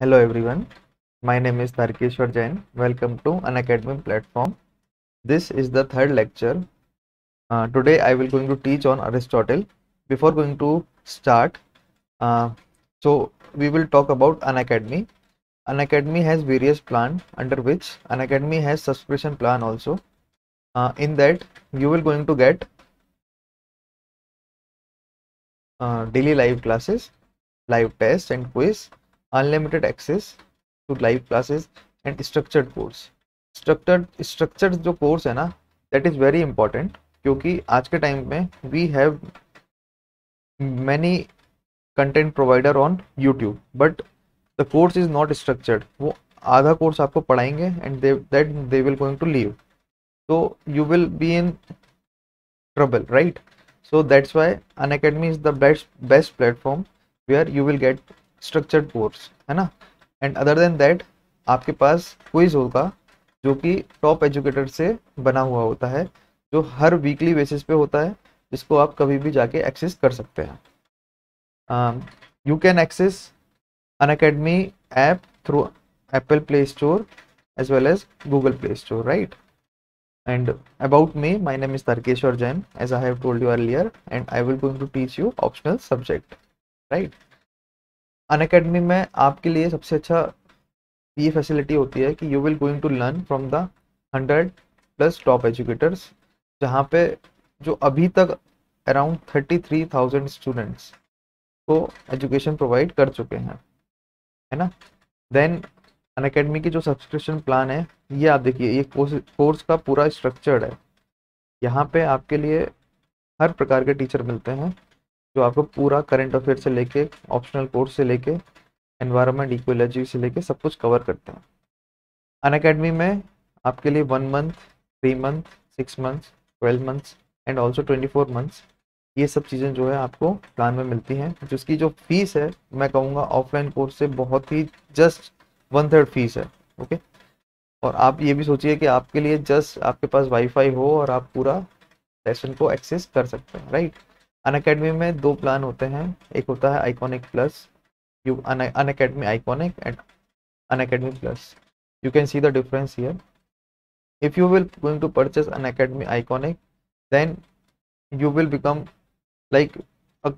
Hello everyone, my name is Tarkeshwar Jain. Welcome to Unacademy platform. This is the third lecture. Today I will going to teach on Aristotle. Before going to start, uh, so we will talk about Unacademy. Unacademy has various plan under which Unacademy has subscription plan also. In that you will going to get daily live classes, live tests and quiz, unlimited access to live classes and structured course. Structured जो course है ना, that is very important, क्योंकि आज के time में we have many content provider on YouTube, but the course is not structured. वो आधा course आपको पढ़ाएंगे and they will going to leave, so you will be in trouble, right? So that's why Unacademy is the best platform where you will get structured course, है ना. And other than that आपके पास quiz होगा जो कि top educator से बना हुआ होता है, जो हर वीकली बेसिस पे होता है, जिसको आप कभी भी जाके एक्सेस कर सकते हैं. You can access Unacademy app through Apple Play Store as well as Google Play Store, right? And about me, my name is Tarkeshwar Jain, as I have told you earlier, and I will going to teach you optional subject, right? Unacademy में आपके लिए सबसे अच्छा ये facility होती है कि you will going to learn from the 100+ top educators, जहाँ पे जो अभी तक अराउंड 33,000 स्टूडेंट्स को एजुकेशन प्रोवाइड कर चुके हैं, है ना. देन अनअकैडमी की जो सब्सक्रिप्शन प्लान है, ये आप देखिए, ये कोर्स का पूरा स्ट्रक्चर्ड है. यहाँ पे आपके लिए हर प्रकार के टीचर मिलते हैं जो आपको पूरा करंट अफेयर से लेके ऑप्शनल कोर्स से लेके एनवायरनमेंट इक्वोलॉजी से लेके सब कुछ कवर करते हैं. अनअकैडमी में आपके लिए 1 month, 3 month, 6 months, 12 months and also 24 months, ये सब चीज़ें जो है आपको प्लान में मिलती हैं, जिसकी जो फीस है मैं कहूँगा ऑफलाइन कोर्स से बहुत ही जस्ट 1/3 फीस है. ओके. और आप ये भी सोचिए कि आपके लिए जस्ट आपके पास वाईफाई हो और आप पूरा सेशन को एक्सेस कर सकते हैं, राइट. अनअकैडमी में 2 प्लान होते हैं, एक होता है iconic plus, you Unacademy iconic and Unacademy plus. You can see the difference here. If you will going to purchase Unacademy Iconic, then you will become like a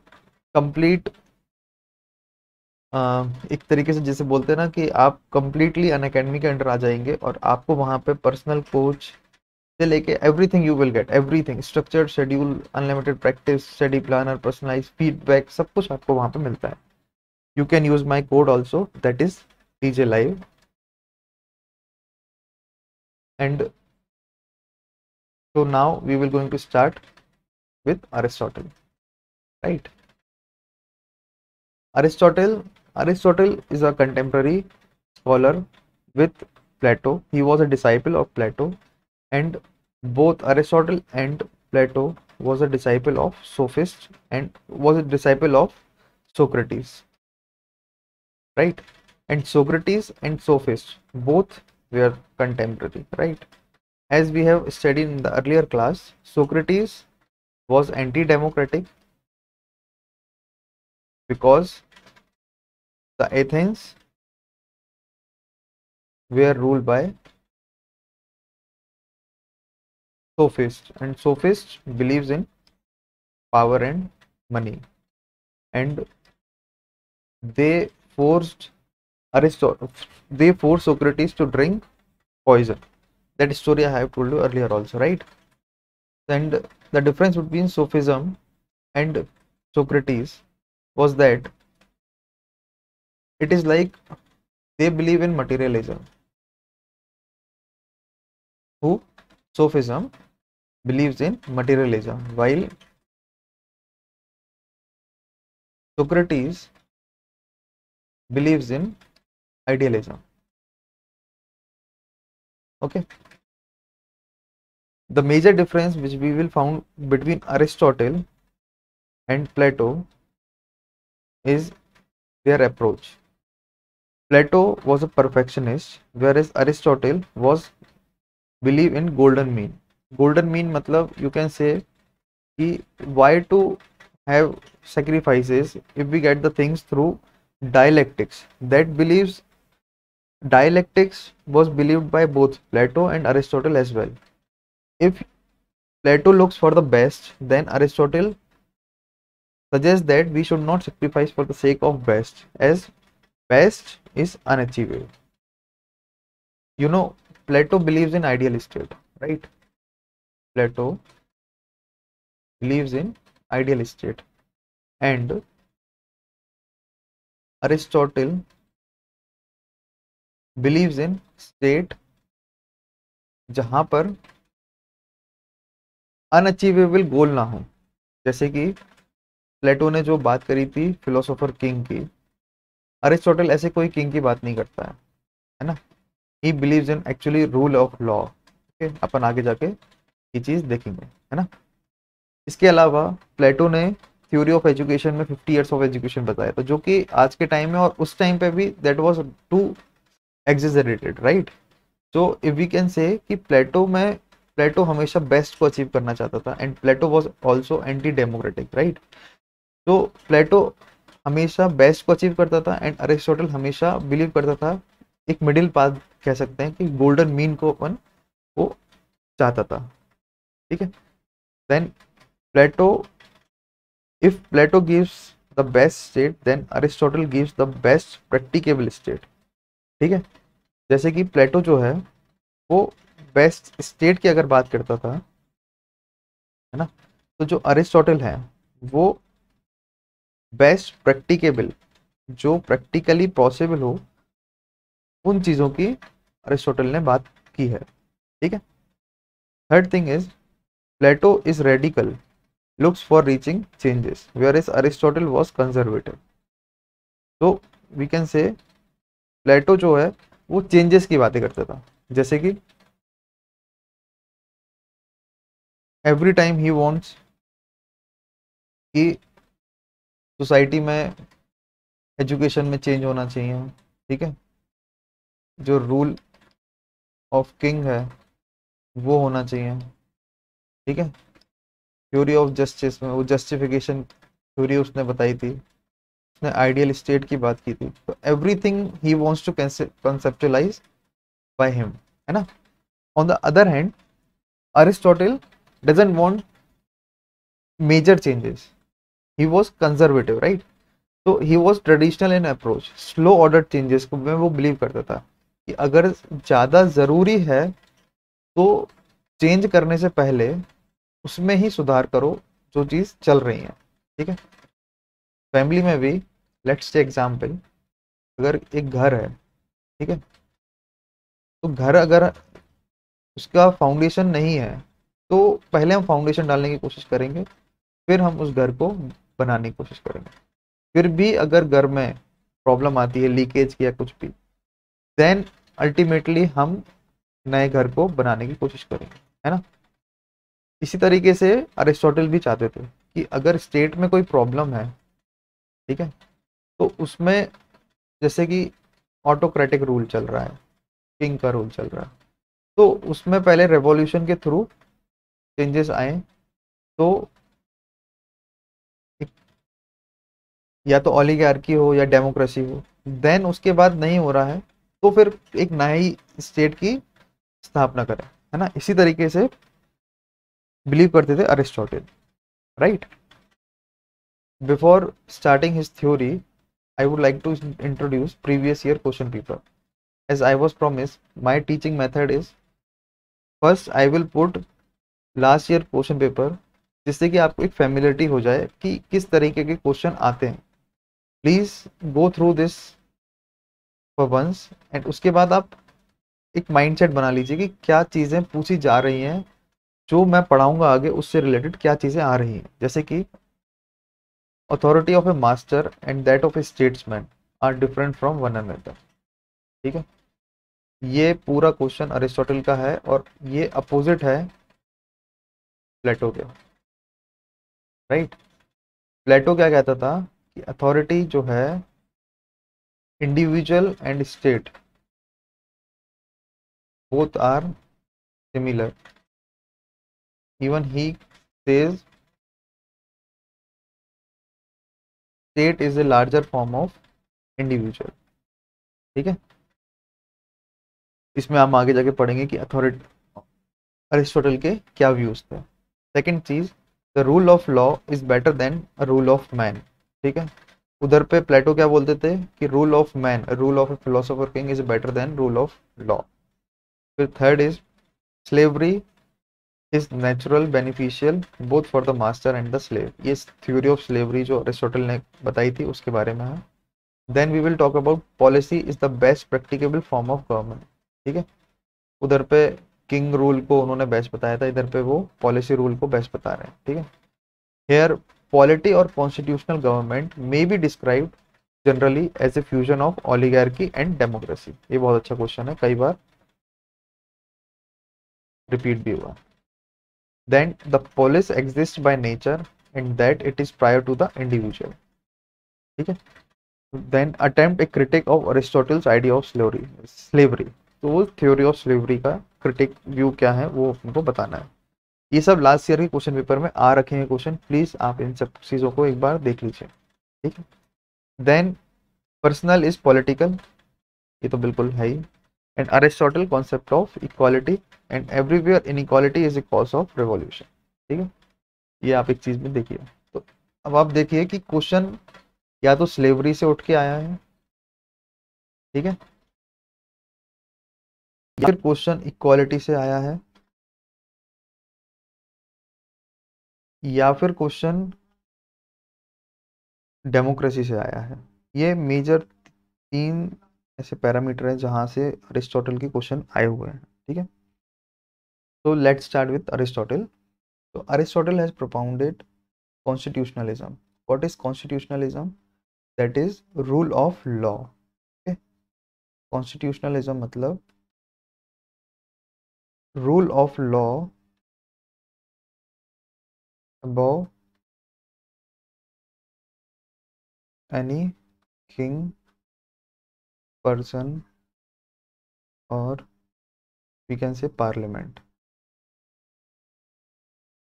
complete एक तरीके से जैसे बोलते हैं ना कि आप completely Unacademy के अंडर आ जाएंगे और आपको वहाँ पे पर्सनल कोच से लेके everything you will get, everything, structured schedule, unlimited practice, study planner, personalize feedback, सब कुछ आपको वहाँ पे मिलता है. You can use my code also, that is TJ Live. And so now we will going to start with Aristotle, right? Aristotle is a contemporary scholar with Plato. He was a disciple of Plato, and both Aristotle and Plato was a disciple of sophists and was a disciple of Socrates, right? And Socrates and sophists both were contemporary, right? As we have studied in the earlier class, Socrates was anti-democratic because the Athens were ruled by sophists, and sophists believes in power and money, and they forced Socrates to drink poison. That story I have told you earlier also, right? And the difference between Sophism and Socrates was that it is like they believe in materialism. Who? Sophism believes in materialism, while Socrates believes in idealism. Okay. The major difference which we will found between Aristotle and Plato is their approach. Plato was a perfectionist, whereas Aristotle was believe in golden mean. Golden mean मतलब you can say कि why to have sacrifices if we get the things through dialectics. That believes Dialectics was believed by both Plato and Aristotle as well. If Plato looks for the best, then Aristotle suggests that we should not sacrifice for the sake of best, as best is unachievable. You know, Plato believes in ideal state, right? Plato believes in ideal state, and Aristotle believes in state जहां पर unachievable गोल ना हो। जैसे कि प्लेटो ने जो बात करी थी फिलोसोफर किंग की, अरिस्टोटल ऐसे कोई किंग की बात नहीं करता है ना। He believes in actually rule of law. Okay, अपन आगे जाके ये चीज देखेंगे, है ना। इसके अलावा प्लेटो ने थ्योरी ऑफ एजुकेशन में 50 ईयर्स ऑफ एजुकेशन बताया था, जो कि आज के टाइम में और उस टाइम पे भी that was too exaggerated, right. So if we can say कि प्लेटो हमेशा बेस्ट को अचीव करना चाहता था, and Plato was also anti democratic, right. तो प्लेटो हमेशा बेस्ट को अचीव करता था, एंड अरिस्टोटल हमेशा बिलीव करता था, एक मिडिल पाथ कह सकते हैं कि गोल्डन मीन को अपन वो चाहता था, ठीक है। Then Plato, if Plato gives the best state, then Aristotle gives the best practicable state, ठीक है। जैसे कि प्लेटो जो है वो बेस्ट स्टेट की अगर बात करता था, है ना, तो जो अरिस्टोटल है वो बेस्ट प्रैक्टिकेबल, जो प्रैक्टिकली पॉसिबल हो, उन चीजों की अरिस्टोटल ने बात की है, ठीक है। Third thing is Plato is radical, looks for reaching changes, whereas Aristotle was conservative. तो वी कैन से प्लेटो जो है वो चेंजेस की बातें करता था। जैसे कि एवरी टाइम ही वांट्स कि सोसाइटी में एजुकेशन में चेंज होना चाहिए, ठीक है। जो रूल ऑफ किंग है वो होना चाहिए, ठीक है। थ्योरी ऑफ जस्टिस में वो जस्टिफिकेशन थ्योरी उसने बताई थी, उसने आइडियल स्टेट की बात की थी। तो everything he wants to conceptualize by him, है ना। On the other hand Aristotle doesn't want major changes, he was conservative, right. तो he was traditional in approach, slow order changes को में वो बिलीव करता था कि अगर ज़्यादा ज़रूरी है तो चेंज करने से पहले उसमें ही सुधार करो जो चीज़ चल रही है, ठीक है। फैमिली में भी लेट्स टेक एग्जांपल, अगर एक घर है, ठीक है, तो घर अगर उसका फाउंडेशन नहीं है तो पहले हम फाउंडेशन डालने की कोशिश करेंगे, फिर हम उस घर को बनाने की कोशिश करेंगे। फिर भी अगर घर में प्रॉब्लम आती है लीकेज की या कुछ भी, देन अल्टीमेटली हम नए घर को बनाने की कोशिश करेंगे, है ना। इसी तरीके से अरिस्टोटल भी चाहते थे कि अगर स्टेट में कोई प्रॉब्लम है, ठीक है, तो उसमें जैसे कि ऑटोक्रेटिक रूल चल रहा है, किंग का रूल चल रहा है, तो उसमें पहले रेवोल्यूशन के थ्रू चेंजेस आए, तो एक, या तो ओलिगार्की हो या डेमोक्रेसी हो, देन उसके बाद नहीं हो रहा है तो फिर एक नई स्टेट की स्थापना करें, है ना। इसी तरीके से बिलीव करते थे Aristotle, right. Before starting his theory I would like to introduce previous year question paper. As I was promise, my teaching method is first I will put last year question paper, जिससे कि आपको एक familiarity हो जाए कि किस तरीके के क्वेश्चन आते हैं। Please go through this for once, and उसके बाद आप एक माइंडसेट बना लीजिए कि क्या चीज़ें पूछी जा रही हैं, जो मैं पढ़ाऊंगा आगे उससे रिलेटेड क्या चीज़ें आ रही हैं। जैसे कि authority of a master and that of a statesman are different from one another, ठीक है। ये पूरा क्वेश्चन अरिस्टोटल का है और ये अपोजिट है प्लेटो के, राइट। प्लेटो क्या कहता था कि अथॉरिटी जो है individual and state both are similar. Even he says state is a larger form of individual, ठीक है। इसमें हम आगे जाके पढ़ेंगे कि अथॉरिटी अरिस्टोटल के क्या व्यूज थे। सेकंड चीज, the rule of law is better than a rule of man. ठीक है, उधर पे प्लेटो क्या बोलते थे कि rule of man, rule of a philosopher king is better than rule of law. फिर third is slavery is natural beneficial both for the master and the slave. ये थ्योरी ऑफ स्लेवरी जो Aristotle ने बताई थी उसके बारे में है। Then we will talk about policy is the best practicable form of government. ठीक है, उधर पे किंग रूल को उन्होंने बेस्ट बताया था, इधर पे वो पॉलिसी रूल को बेस्ट बता रहे हैं। ठीक है, हेयर पॉलिटी और constitutional government may be described generally as a fusion of oligarchy and democracy. ये बहुत अच्छा क्वेश्चन है, कई बार रिपीट भी हुआ। Then the polis exist by nature and that it is prior to the individual. ठीक है, then attempt a critic of Aristotle's idea of slavery. तो वो थ्योरी ऑफ स्लेवरी का क्रिटिक व्यू क्या है वो उनको बताना है। ये सब लास्ट ईयर के क्वेश्चन पेपर में आ रखे हैं क्वेश्चन, प्लीज आप इन सब चीजों को एक बार देख लीजिए। ठीक है, देन पर्सनल इज पॉलिटिकल, ये तो बिल्कुल है ही। And Aristotle concept of equality and everywhere inequality is a cause of revolution. ठीक है, ये आप एक चीज में देखिए। तो अब आप देखिए कि क्वेश्चन या तो स्लेवरी से उठ के आया है, ठीक है, या फिर क्वेश्चन इक्वालिटी से आया है, या फिर क्वेश्चन डेमोक्रेसी से आया है। ये मेजर तीन ऐसे पैरामीटर हैं जहां से अरिस्टोटल के क्वेश्चन आए हुए हैं। ठीक है, तो लेट्स स्टार्ट विद अरिस्टोटल। तो Aristotle has propounded constitutionalism. What is constitutionalism? That is rule of law. Constitutionalism मतलब rule of law above any king, person or we can say parliament.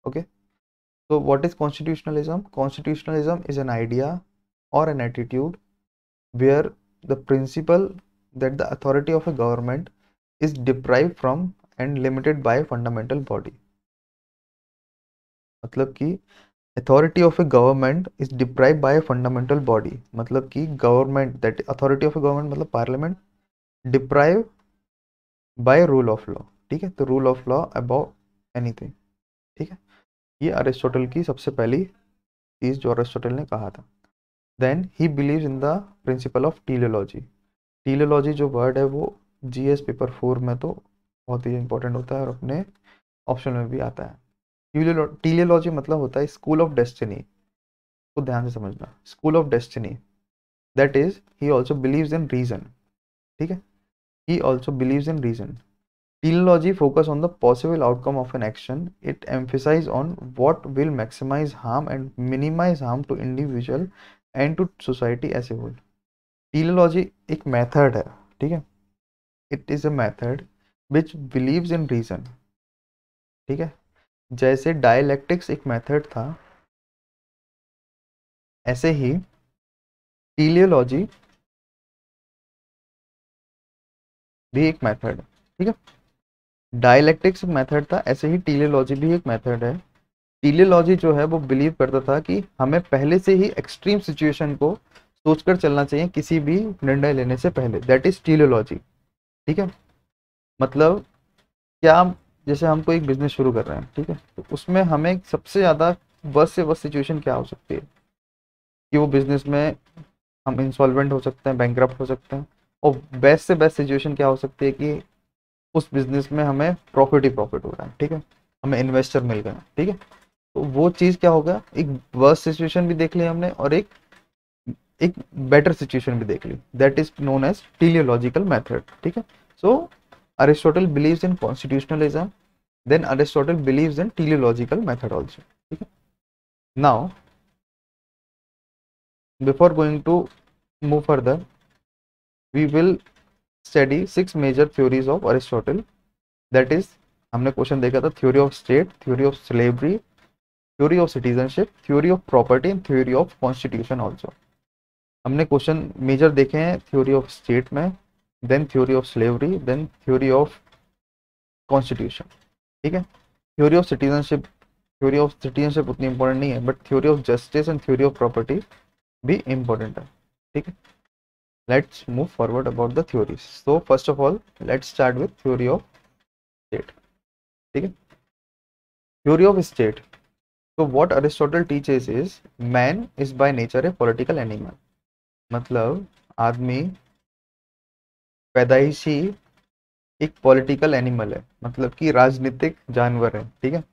Okay, so what is constitutionalism? Constitutionalism is an idea or an attitude where the principle that the authority of a government is deprived from and limited by a fundamental body। मतलब कि authority of a government is deprived by a fundamental body, मतलब कि government, that authority of a government मतलब parliament, deprive by rule of law. ठीक है, तो rule of law about anything. ठीक है, ये अरिस्टोटल की सबसे पहली चीज जो अरिस्टोटल ने कहा था। Then he believes in the principle of teleology. Teleology जो वर्ड है वो जीएस पेपर 4 में तो बहुत ही इंपॉर्टेंट होता है और अपने ऑप्शन में भी आता है। टीलियोलॉजी मतलब होता है स्कूल ऑफ डेस्टिनी, को ध्यान से समझना, school of destiny. That is he also believes in reason. ठीक है, he also believes in reason. Teleology focus on the possible outcome of an action. It emphasizes on what will maximize harm and minimize harm to individual and to society as a whole. Teleology एक method है, ठीक है? It is a method which believes in reason. ठीक है, जैसे dialectics एक method था, ऐसे ही teleology भी एक method है। ठीक है, डायलेक्टिक्स मेथड था, ऐसे ही टीलियोलॉजी भी एक मेथड है। टीलियोलॉजी जो है वो बिलीव करता था कि हमें पहले से ही एक्सट्रीम सिचुएशन को सोचकर चलना चाहिए किसी भी निर्णय लेने से पहले। That is teleology. ठीक है, मतलब क्या, जैसे हम कोई एक बिजनेस शुरू कर रहे हैं, ठीक है, तो उसमें हमें सबसे ज़्यादा वर्स्ट से वर्स्ट सिचुएशन क्या हो सकती है कि वो बिजनेस में हम इंसॉल्वेंट हो सकते हैं, बैंकरप्ट हो सकते हैं। और बेस्ट से बेस्ट सिचुएशन क्या हो सकती है कि उस बिजनेस में हमें प्रॉफिट ही प्रॉफिट हो रहा है। ठीक है, हमें इन्वेस्टर मिल गए। ठीक है, तो वो चीज़ क्या होगा, एक वर्स्ट सिचुएशन भी देख ली हमने और एक एक बेटर सिचुएशन भी देख ली। That is known as teleological method. ठीक है, so Aristotle believes in constitutionalism, then Aristotle believes in teleological method also. ठीक है, now before going to move further we will study 6 major theories of Aristotle. That is, हमने question देखा था theory of state, theory of slavery, theory of citizenship, theory of property and theory of constitution also. हमने question major देखे हैं theory of state में, then theory of slavery, then theory of constitution. ठीक है, theory of citizenship उतनी important नहीं है, but theory of justice and theory of property भी इंपॉर्टेंट है। ठीक है, let's move forward about the theories. So first of all let's start with theory of state. ठीक है, थ्योरी ऑफ स्टेट। तो what Aristotle teaches is man is by nature a political animal. मतलब आदमी पैदाइशी एक पॉलिटिकल एनिमल है, मतलब कि राजनीतिक जानवर है। ठीक है,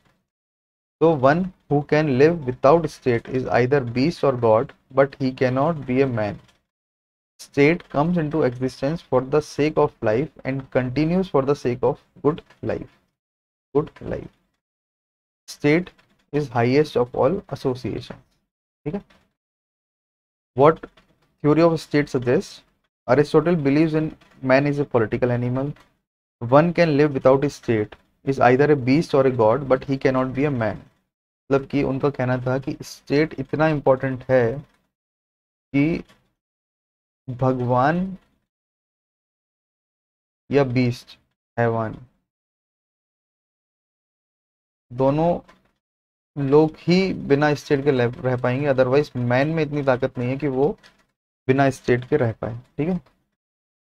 तो one who can live without state is either beast or god, but he cannot be a man. State comes into existence for the sake of life and continues for the sake of good life. Good life. State is highest of all association. ठीक है, what theory of state suggests? Aristotle believes in man is a political animal. One can live without a state, is either a beast or a god, but he cannot be a man. मतलब कि उनका कहना था कि state इतना important है कि भगवान या बीस्ट, हैवान, दोनों लोग ही बिना स्टेट के रह पाएंगे। अदरवाइज मैन में इतनी ताकत नहीं है कि वो बिना स्टेट के रह पाए। ठीक है,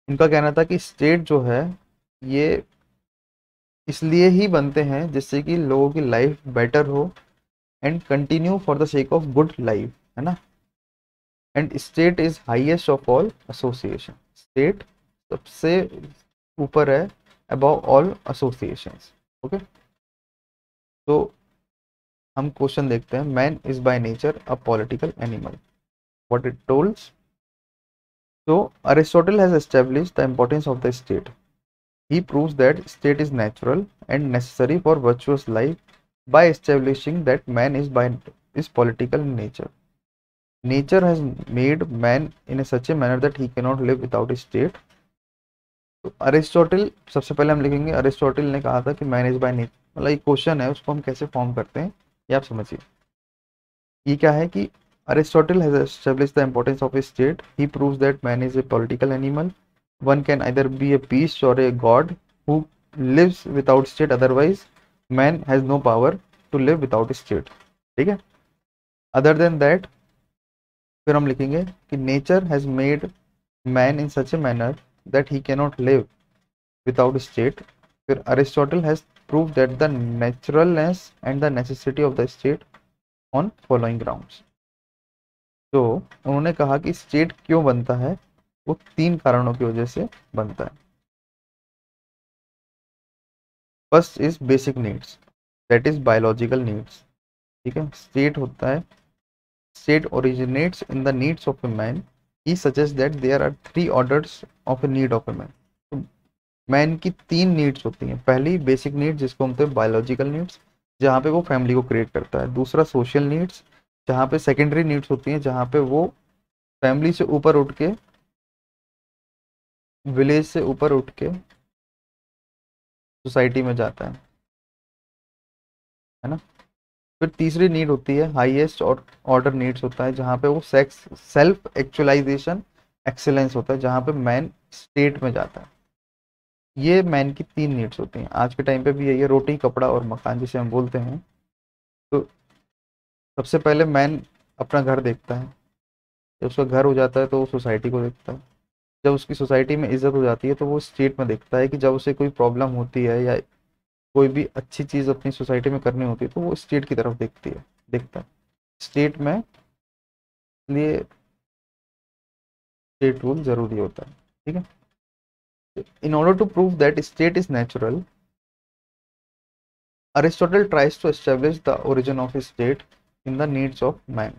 इनका कहना था कि स्टेट जो है ये इसलिए ही बनते हैं जिससे कि लोगों की लाइफ बेटर हो and continue for the sake of good life, है ना। And state is highest of all association. State सबसे ऊपर है अबव ऑल एसोसिएशंस। ओके, तो हम क्वेश्चन देखते हैं। Man is by nature a political animal, what it tells. So Aristotle has established the importance of the state. He proves that state is natural and necessary for virtuous life by establishing that man is political in nature. Nature has made man in such a manner that he cannot live without a state. तो Aristotle, सबसे पहले हम लिखेंगे Aristotle ने कहा था कि man is by nature. मतलब एक क्वेश्चन है, उसको हम कैसे फॉर्म करते हैं ये आप समझिए। ये क्या है कि Aristotle has established the importance of a state. He proves that man is a political animal. One can either be a beast or a god who lives without state. Otherwise, man has no power to live without a state. ठीक है, other than that फिर हम लिखेंगे कि nature has made man in such a manner that he cannot live without state. फिर Aristotle has proved that the naturalness and the necessity of the state on following grounds. तो उन्होंने कहा कि state क्यों बनता है, वो 3 कारणों की वजह से बनता है। First is basic needs, that is biological needs. ठीक है, स्टेट होता है, state originates in the needs of a man. He suggest that there are 3 orders of a need of a man. तो मैन की 3 नीड्स होती हैं। पहली basic needs जिसको हम कहते हैं बायोलॉजिकल नीड्स, जहाँ पे वो फैमिली को क्रिएट करता है। दूसरा सोशल नीड्स, जहाँ पे सेकेंडरी नीड्स होती हैं, जहाँ पे वो फैमिली से ऊपर उठ के, विलेज से ऊपर उठ के सोसाइटी में जाता है ना। फिर तीसरी नीड होती है हाईएस्ट और ऑर्डर नीड्स होता है, जहाँ पे वो सेक्स सेल्फ एक्चुअलाइजेशन एक्सेलेंस होता है, जहाँ पे मैन स्टेट में जाता है। ये मैन की 3 नीड्स होती हैं। आज के टाइम पे भी यही है, रोटी कपड़ा और मकान जिसे हम बोलते हैं। तो सबसे पहले मैन अपना घर देखता है, जब उसका घर हो जाता है तो वो सोसाइटी को देखता है, जब उसकी सोसाइटी में इज्जत हो जाती है तो वो स्टेट में देखता है कि जब उसे कोई प्रॉब्लम होती है या कोई भी अच्छी चीज़ अपनी सोसाइटी में करनी होती है तो वो स्टेट की तरफ देखता है। स्टेट में लिए स्टेट रूल जरूरी होता है। ठीक है, in order to prove that state is natural, Aristotle tries to establish the origin of a state in the needs of man.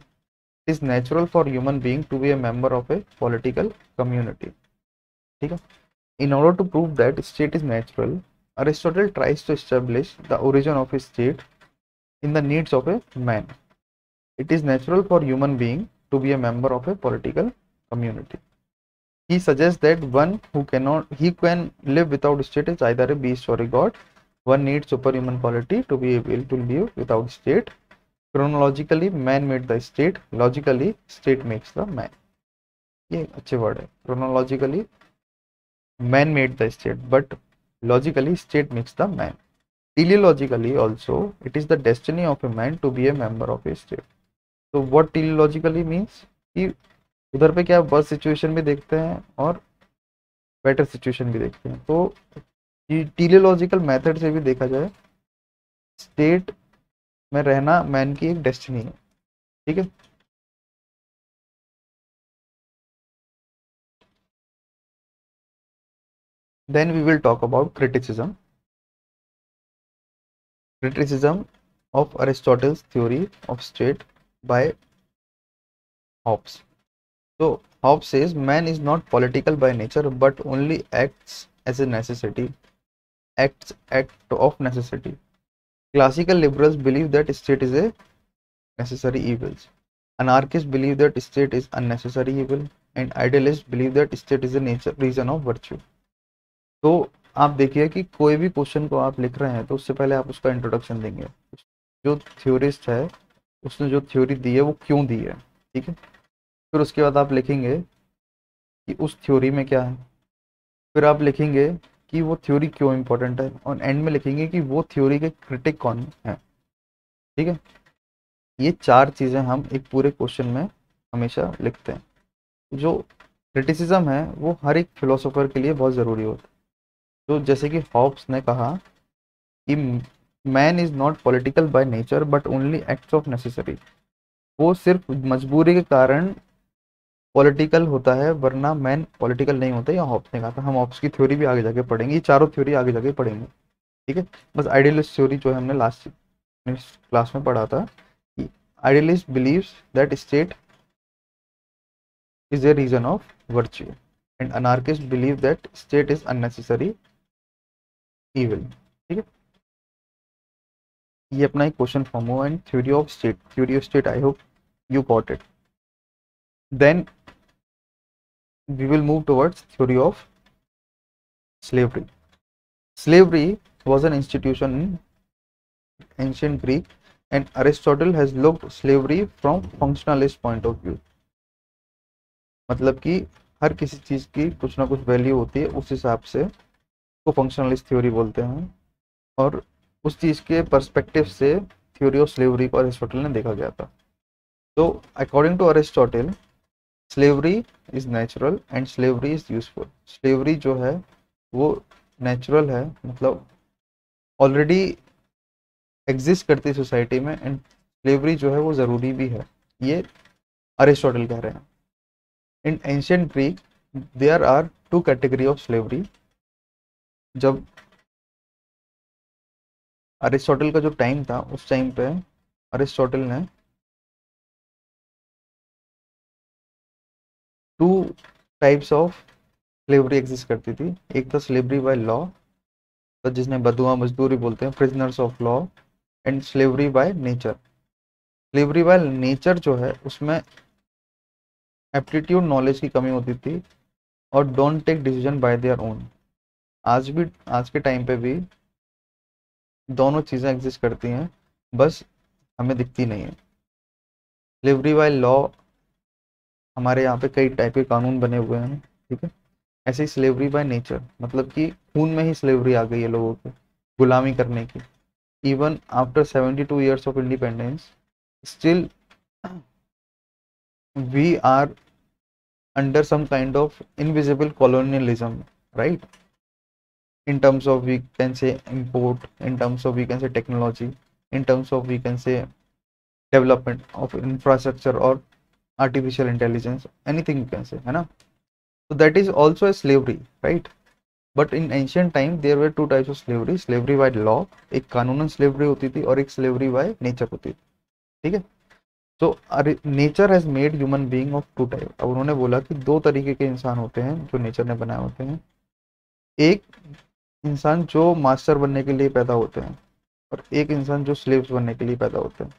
It is natural for human being to be a member of a political community. ठीक है, in order to prove that state is natural, Aristotle tries to establish the origin of a state in the needs of a man. It is natural for human being to be a member of a political community. He suggests that he can live without state is either a beast or a god. One needs superhuman quality to be able to live without state. Chronologically, man made the state. Logically, state makes the man. ये अच्छे word है। Chronologically, man made the state, but logically state makes the man. Teleologically also it is the destiny of a man to be a member of a state. तो what teleologically means कि उधर पे क्या worst situation भी देखते हैं और better situation भी देखते हैं। तो टेलियोलॉजिकल मेथड से भी देखा जाए, स्टेट में रहना मैन की एक डेस्टिनी है। ठीक है। Then we will talk about criticism. Criticism of Aristotle's theory of state by Hobbes. So Hobbes says man is not political by nature but only acts as a necessity, act of necessity. Classical liberals believe that state is a necessary evil. Anarchists believe that state is unnecessary evil, and idealists believe that state is a nature reason of virtue. तो आप देखिए कि कोई भी question को आप लिख रहे हैं तो उससे पहले आप उसका इंट्रोडक्शन देंगे। जो थ्योरिस्ट है उसने जो थ्योरी दी है वो क्यों दी है, ठीक है। फिर उसके बाद आप लिखेंगे कि उस थ्योरी में क्या है, फिर आप लिखेंगे कि वो थ्योरी क्यों इम्पोर्टेंट है, और एंड में लिखेंगे कि वो थ्योरी के क्रिटिक कौन है। ठीक है। ये चार चीज़ें हम एक पूरे क्वेश्चन में हमेशा लिखते हैं। जो क्रिटिसिज्म है वो हर एक फिलोसोफर के लिए बहुत ज़रूरी होता है। तो जैसे कि हॉब्स ने कहा कि man is not political by nature but only acts of necessary, वो सिर्फ मजबूरी के कारण पॉलिटिकल होता है वरना मैन पॉलिटिकल नहीं होता। या हॉब्स ने कहा था, हम हॉब्स की थ्योरी भी आगे जाके पढ़ेंगे, ये चारों थ्योरी आगे जाके पढ़ेंगे। ठीक है। बस आइडियलिस्ट थ्योरी जो है हमने लास्ट क्लास में पढ़ा था कि idealist believes that state is a reason of virtue and anarchist believe that state is unnecessary evil. ठीक है। ये अपना एक क्वेश्चन फॉर्म हुआ and theory of state I hope you got it. Then we will move towards theory of slavery. Slavery was an institution in ancient Greek and Aristotle has looked slavery from functionalist point of view. मतलब कि हर किसी चीज की कुछ ना कुछ value होती है, उस हिसाब से को फंक्शनलिस्ट थ्योरी बोलते हैं, और उस चीज के पर्सपेक्टिव से थ्योरी ऑफ स्लेवरी को अरिस्टोटल ने देखा गया था। तो according to Aristotle slavery is natural and slavery is useful. Slavery जो है वो नेचुरल है, मतलब ऑलरेडी एग्जिस्ट करती है सोसाइटी में, एंड स्लेवरी जो है वो ज़रूरी भी है, ये अरिस्टोटल कह रहे हैं। In ancient Greek there are two category of slavery. जब अरिस्टोटल का जो टाइम था उस टाइम पे अरिस्टोटल ने two types of slavery exist करती थी। एक था स्लेवरी बाय लॉ, तो जिसने बदुआ मजदूरी बोलते हैं, prisoners of law, and slavery by nature. Slavery by nature जो है उसमें एप्टीट्यूड नॉलेज की कमी होती थी और don't take decision by their own. आज के टाइम पे भी दोनों चीज़ें एग्जिस्ट करती हैं, बस हमें दिखती नहीं है। स्लेवरी बाय लॉ, हमारे यहाँ पे कई टाइप के कानून बने हुए हैं, ठीक है। ऐसे ही स्लेवरी बाय नेचर, मतलब कि खून में ही स्लेवरी आ गई है लोगों को गुलामी करने की। Even after 72 years of independence still we are under some kind of invisible colonialism, right? In terms of, we can say, import, in terms of, we can say, technology, in terms of, we can say, development of infrastructure or artificial intelligence, anything you can say, है ना। So that is also a slavery, right? But in ancient time there were two types of slavery: slavery by law, एक कानूनन slavery होती थी, और एक slavery by nature होती थी, ठीक है। तो nature has made human being of two type. अब उन्होंने बोला कि दो तरीके के इंसान होते हैं जो नेचर ने बनाए होते हैं। एक इंसान जो मास्टर बनने के लिए पैदा होते हैं, और एक इंसान जो स्लेव्स बनने के लिए पैदा होते हैं।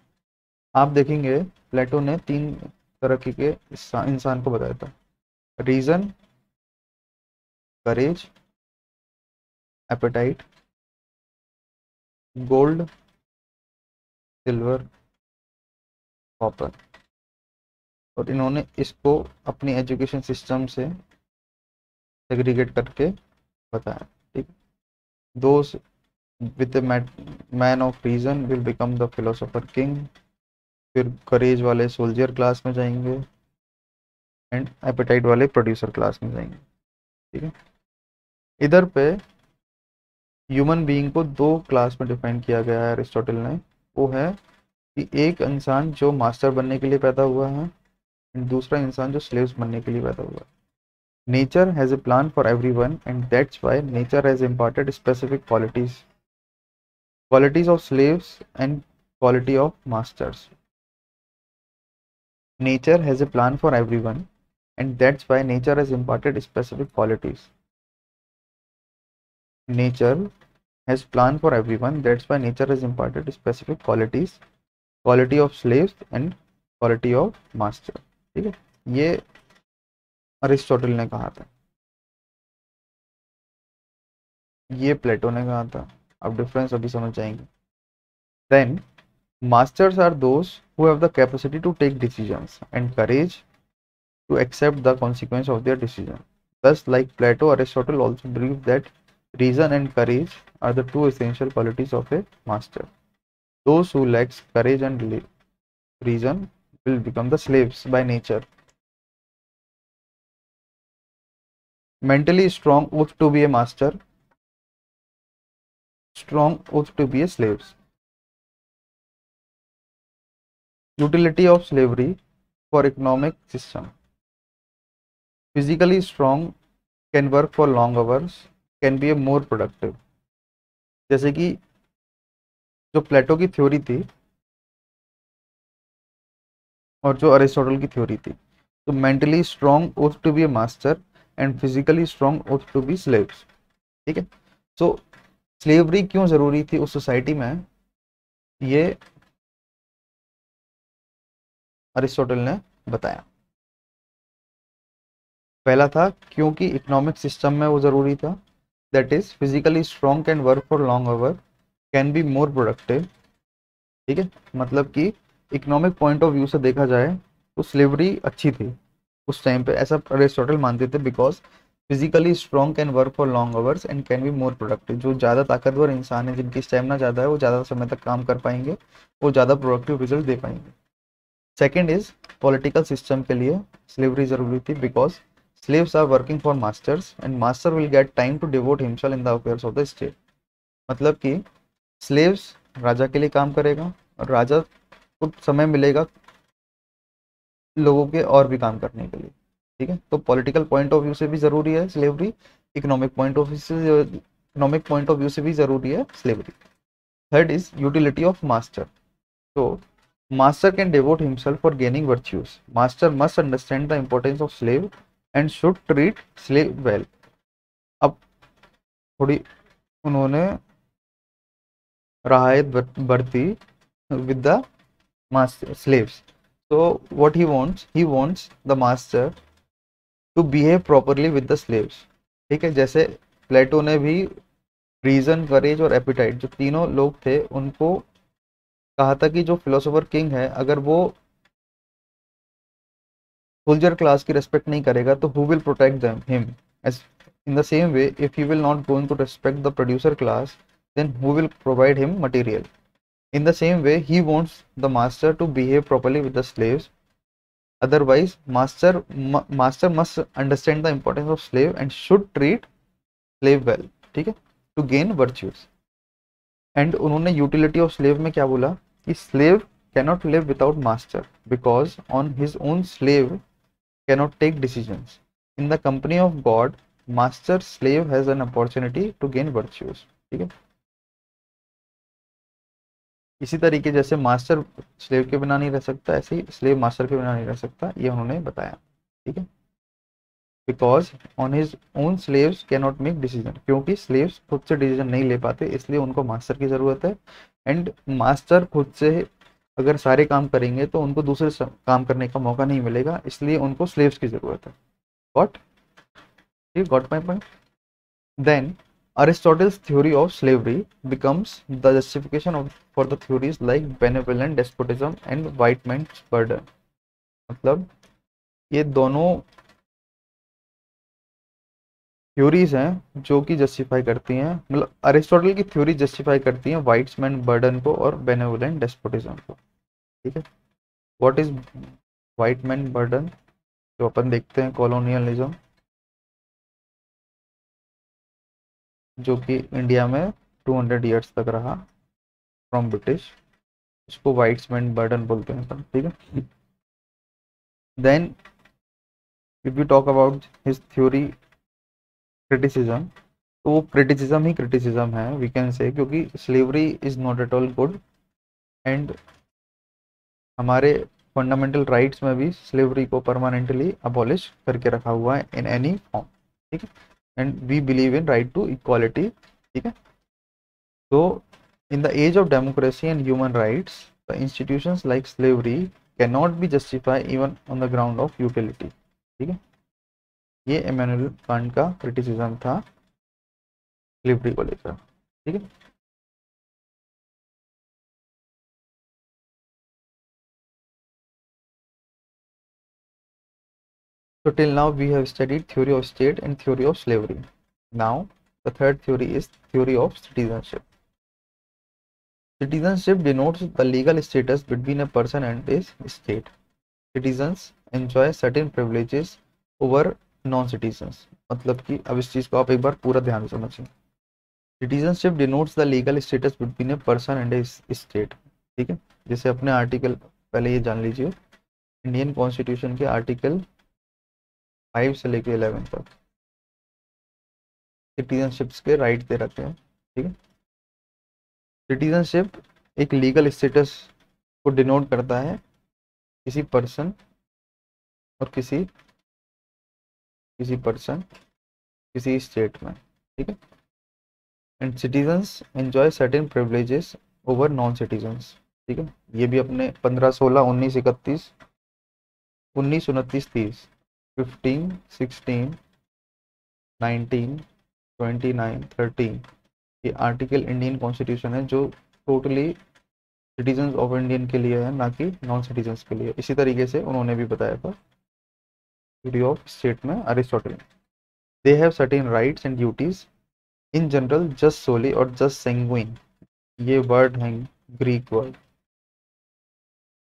आप देखेंगे प्लेटो ने तीन तरह के इंसान को बताया था: रीजन, करेज, एपेटाइट, गोल्ड, सिल्वर, कॉपर। और इन्होंने इसको अपनी एजुकेशन सिस्टम से सेग्रीगेट करके बताया, ठीक। Those with man of reason will become the philosopher king. फिर करेज वाले सोल्जर क्लास में जाएंगे एंड एपेटाइट वाले प्रोड्यूसर क्लास में जाएंगे, ठीक है। इधर पे ह्यूमन बीइंग को दो क्लास में डिफाइन किया गया है अरिस्टोटल ने। वो है कि एक इंसान जो मास्टर बनने के लिए पैदा हुआ है, दूसरा इंसान जो स्लेव्स बनने के लिए पैदा हुआ है। Nature has a plan for everyone and that's why nature has imparted specific qualities of slaves and quality of masters. Nature has a plan for everyone and that's why nature has imparted specific qualities. Nature has planned for everyone, that's why nature has imparted specific qualities, quality of slaves and quality of master, ठीक है। ये Aristotle ने कहा था, ये प्लेटो ने कहा था। अब डिफरेंस अभी समझ जाएंगे। Then masters are those who have the capacity to take decisions and courage to accept the consequence of their decision. Thus, like Plato, Aristotle also believed that reason and courage are the two essential qualities of a master. Those who lack courage and reason will become the slaves by nature. Mentally strong ought to be a master, strong ought to be a slave. Utility of slavery for economic system. Physically strong can work for long hours, can be a more productive. जैसे कि जो प्लेटो की theory थी और जो Aristotle की theory थी, तो mentally strong ought to be a master and physically strong ought to be slaves, ठीक है। सो स्लेवरी क्यों जरूरी थी उस सोसाइटी में, ये अरिस्टोटल ने बताया। पहला था क्योंकि इकोनॉमिक सिस्टम में वो जरूरी था, that is physically strong can work for long hour, can be more productive, ठीक है। मतलब कि इकोनॉमिक पॉइंट ऑफ व्यू से देखा जाए तो स्लेवरी अच्छी थी उस टाइम पे, ऐसा अरिस्टोटल मानते थे। Because physically strong can work for long hours and can be more productive. जो ज़्यादा ताकतवर इंसान है, जिनकी स्टेमिना ज़्यादा है, वो ज़्यादा समय तक काम कर पाएंगे, वो ज़्यादा प्रोडक्टिव रिजल्ट दे पाएंगे। सेकेंड इज पॉलिटिकल सिस्टम के लिए स्लेवरी जरूरी थी, because slaves are working for masters and master will get time to devote himself in the affairs of the state. मतलब कि slaves राजा के लिए काम करेगा और राजा को समय मिलेगा लोगों के और भी काम करने के लिए, ठीक है। तो पॉलिटिकल पॉइंट ऑफ व्यू से भी जरूरी है slavery, economic point of view से भी जरूरी है slavery. Third is utility of master. तो master can devote himself for gaining virtues. Master must understand the importance of slave and should treat slave well. अब थोड़ी उन्होंने राहत बरती with the master slaves. So what he wants the master to behave properly with the slaves, ठीक है। जैसे प्लेटो ने भी रीजन, करेज और एपिटाइट, जो तीनों लोग थे, उनको कहा था कि जो फिलोसोफर किंग है, अगर वो सोल्जर क्लास की रेस्पेक्ट नहीं करेगा तो who will protect them him. As in the same way, if you will not going to respect the producer class, then who will provide him material. In the same way he wants the master to behave properly with the slaves, otherwise master must understand the importance of slave and should treat slave well, ठीक है, to gain virtues. And उन्होंने utility of slave में क्या बोला कि slave cannot live without master because on his own slave cannot take decisions. In the company of God, master slave has an opportunity to gain virtues, ठीक है। इसी तरीके जैसे मास्टर स्लेव के बिना नहीं रह सकता, ऐसे ही स्लेव मास्टर के बिना नहीं रह सकता, ये उन्होंने बताया, ठीक है। Because on his own slaves can not make decision, क्योंकि स्लेव्स खुद से डिसीजन नहीं ले पाते, इसलिए उनको मास्टर की जरूरत है। एंड मास्टर खुद से अगर सारे काम करेंगे तो उनको दूसरे काम करने का मौका नहीं मिलेगा, इसलिए उनको स्लेव्स की जरूरत है। Got my point? Then Aristotle's theory of slavery becomes the justification for the theories like benevolent despotism and white man's burden. मतलब ये दोनों थ्योरीज हैं जो कि जस्टिफाई करती हैं, मतलब अरिस्टोटल की थ्योरी जस्टिफाई करती हैं वाइट्समैन बर्डन को और बेनेवोलेंट डेस्पोटिज्म को। ठीक है, व्हाट इज वाइटमैन बर्डन? जो अपन देखते हैं कॉलोनियलिज्म, जो कि इंडिया में 200 ईयर्स तक रहा फ्रॉम ब्रिटिश, उसको वाइट्समैन बर्डन बोलते हैं अपन। ठीक है, then if you talk about his theory criticism, तो वो क्रिटिसिज्म ही क्रिटिसिज्म है वी कैन से, क्योंकि slavery is not at all good and हमारे फंडामेंटल राइट्स में भी स्लेवरी को परमानेंटली अबॉलिश करके रखा हुआ है इन एनी फॉर्म। ठीक है, and we believe in right to equality. ठीक है, तो in the age of democracy and human rights the institutions like slavery can not be justify even on the ground of utility. ठीक है, ये Immanuel Kant का criticism था slavery को लेकर। ठीक है, so till now we have studied theory of state and theory of slavery. Now the third theory is theory of citizenship. Citizenship denotes the legal status between a person and his state. Citizens enjoy certain privileges over non-citizens. मतलब कि अब इस चीज को आप एक बार पूरा ध्यान से समझिए। Citizenship denotes the legal status between a person and his state. ठीक है, जैसे अपने आर्टिकल, पहले ये जान लीजिए, इंडियन कॉन्स्टिट्यूशन के आर्टिकल 5 से लेके 11 तक सिटीजनशिप्स के राइट दे रखे हैं। ठीक है, सिटीजनशिप एक लीगल स्टेटस को डिनोट करता है किसी पर्सन और किसी पर्सन किसी स्टेट में। ठीक है, and citizens enjoy certain privileges over non citizens. ठीक है, ये भी अपने 15, 16, 19, 31, 19, 29, 30, 15, 16, 19, 29, 13, ये आर्टिकल इंडियन कॉन्स्टिट्यूशन है जो टोटली सिटीजन्स ऑफ इंडियन के लिए है, ना कि नॉन सिटीजन्स के लिए। इसी तरीके से उन्होंने भी बताया था थ्योरी ऑफ स्टेट में Aristotle. They have certain rights and duties in general jus soli or jus sanguine, ये वर्ड हैं ग्रीक वर्ड,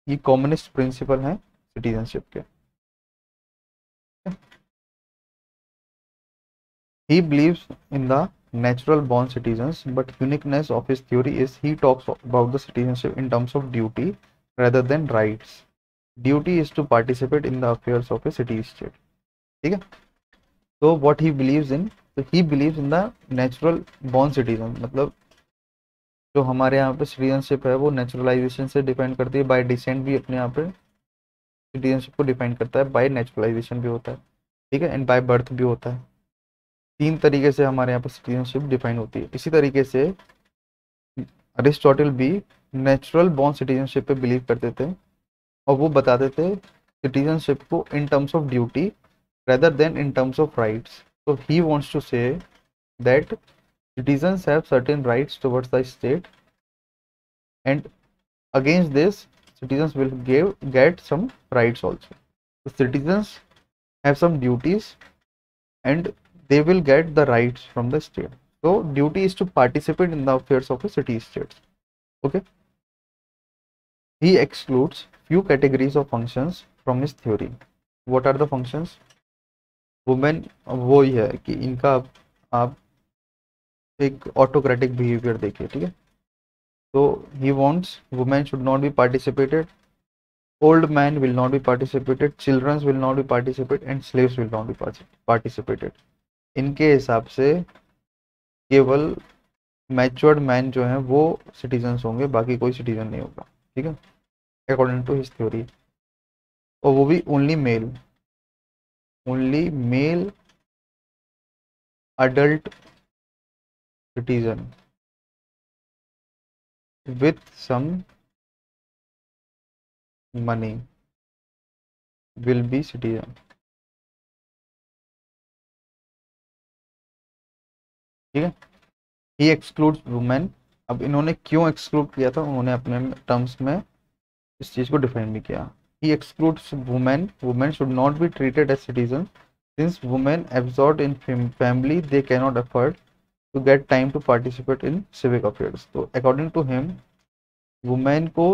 ये कॉमनिस्ट प्रिंसिपल हैं सिटीजनशिप के। He believes in the natural born citizens, but uniqueness of his theory is he talks about the citizenship in terms of duty rather than rights. Duty is to participate in the affairs of a city state. ठीक है, तो what he believes in, तो he believes in the natural born citizen, मतलब जो हमारे यहाँ पे citizenship है वो नेचुरलाइजेशन से डिपेंड करती है, बाय डिसेंट भी अपने यहाँ पे सिटीजनशिप को डिपेंड करता है, बाय नेचुरलाइजेशन भी होता है। ठीक है, एंड बाय बर्थ भी होता है। 3 तरीके से हमारे यहाँ पर सिटीजनशिप डिफाइन होती है। इसी तरीके से अरिस्टोटल भी नेचुरल बॉर्न सिटीजनशिप पे बिलीव करते थे और वो बताते थे सिटीजनशिप को इन terms of duty rather than in terms of rights. So he wants to say that citizens have certain rights towards the state, and against this citizens will get some rights also. So citizens have some duties and they will get the rights from the state. So duty is to participate in the affairs of a city state. Okay, he excludes few categories of functions from his theory. What are the functions? Women, वो ही है कि इनका आप एक autocratic behaviour देखिए। ठीक है, तो he wants women should not be participated, old man will not be participated, childrens will not be participate and slaves will not be participated. इनके हिसाब से केवल मैच्योर्ड मैन जो है वो सिटीजन्स होंगे, बाकी कोई सिटीजन नहीं होगा। ठीक है, अकॉर्डिंग टू हिज थ्योरी, और वो भी only mail adult citizen with some money will be citizen। ठीक है, he excludes women। अब इन्होंने क्यों एक्सक्लूड किया था, उन्होंने अपने टर्म्स में इस चीज को डिफाइन भी किया। he excludes women should not be treated as citizens Since women absorbed in family, they cannot afford to get time to participate in civic affairs. तो according to him, women को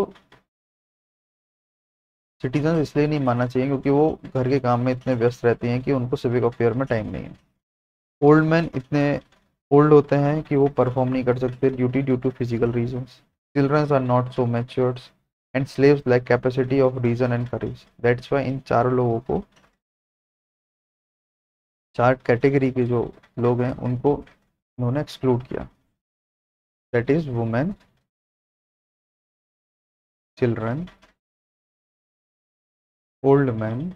citizen इसलिए नहीं मानना चाहिए क्योंकि वो घर के काम में इतने व्यस्त रहती हैं कि उनको सिविक अफेयर में टाइम नहीं है. ओल्ड मैन इतने ओल्ड होते हैं कि वो परफॉर्म नहीं कर सकते due to physical reasons. Childrens are not so matured and slaves like capacity of reason and courage. That's why इन चारों लोगों को, चार कैटेगरी के जो लोग हैं उनको उन्होंने एक्सक्लूड किया. That is women, children, old man,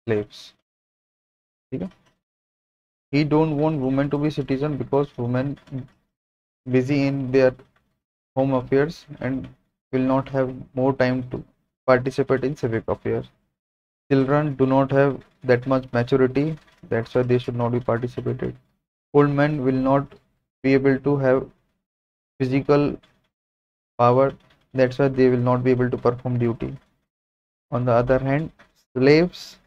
slaves. ठीक है. He don't want women to be citizen because women busy in their home affairs and will not have more time to participate in civic affairs. Children do not have that much maturity, that's why they should not be participated. Old men will not be able to have physical power, that's why they will not be able to perform duty. On the other hand, slaves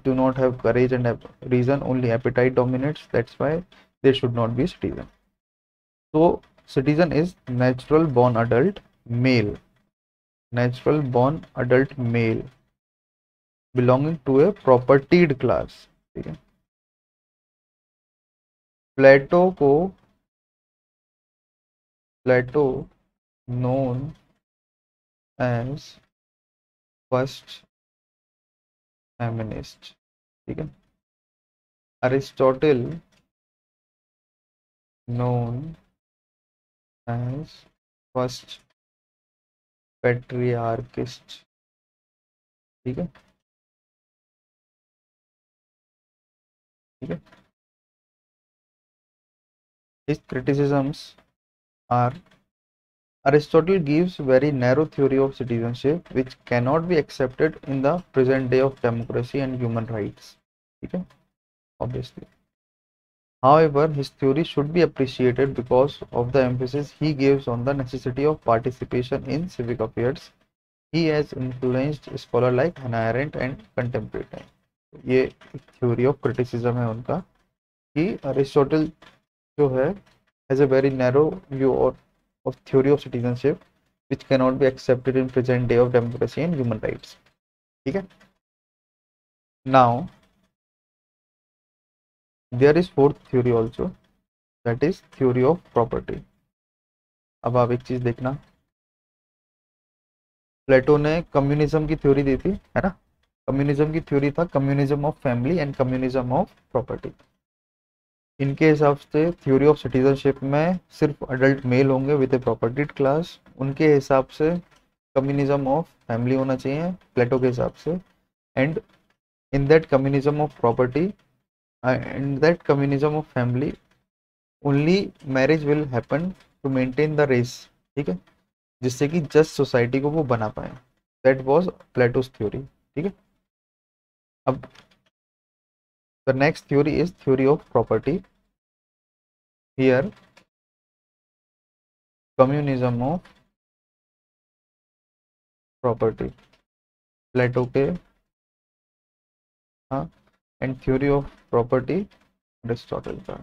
do not have courage and have reason, only appetite dominates, that's why they should not be citizen. So citizen is natural born adult male, natural born adult male belonging to a propertied class. ठीक है. Plato known as first feminist. ठीक है. Aristotle known as first patriarchist. ठीक है. ठीक है. His criticisms are: Aristotle gives very narrow theory of citizenship which cannot be accepted in the present day of democracy and human rights. ठीक है. Obviously. However, his theory should be appreciated because of the emphasis he gives on the necessity of participation in civic affairs. He has influenced scholars like Hannah Arendt and contemporary time. ये एक theory of criticism है उनका कि Aristotle जो है has a very narrow view of theory of citizenship which cannot be accepted in present day of democracy and human rights. ठीक है. Now there is fourth theory also, that is theory of property. अब आप एक चीज देखना, प्लेटो ने communism की theory दी थी, है ना. कम्युनिज्म की थ्योरी था communism of family and communism of property. इनके हिसाब से थ्योरी ऑफ सिटीजनशिप में सिर्फ अडल्ट मेल होंगे विद ए प्रॉपर्टीड क्लास. उनके हिसाब से कम्युनिज्म ऑफ फैमिली होना चाहिए प्लेटो के हिसाब से. And in that communism of property, in that communism of family only marriage will happen to maintain the race. ठीक है. जिससे कि जस्ट सोसाइटी को वो बना पाए. That was Plato's theory. ठीक है. अब the next theory is theory of property. Here communism of property Plato के, हाँ, and theory of property Aristotle का.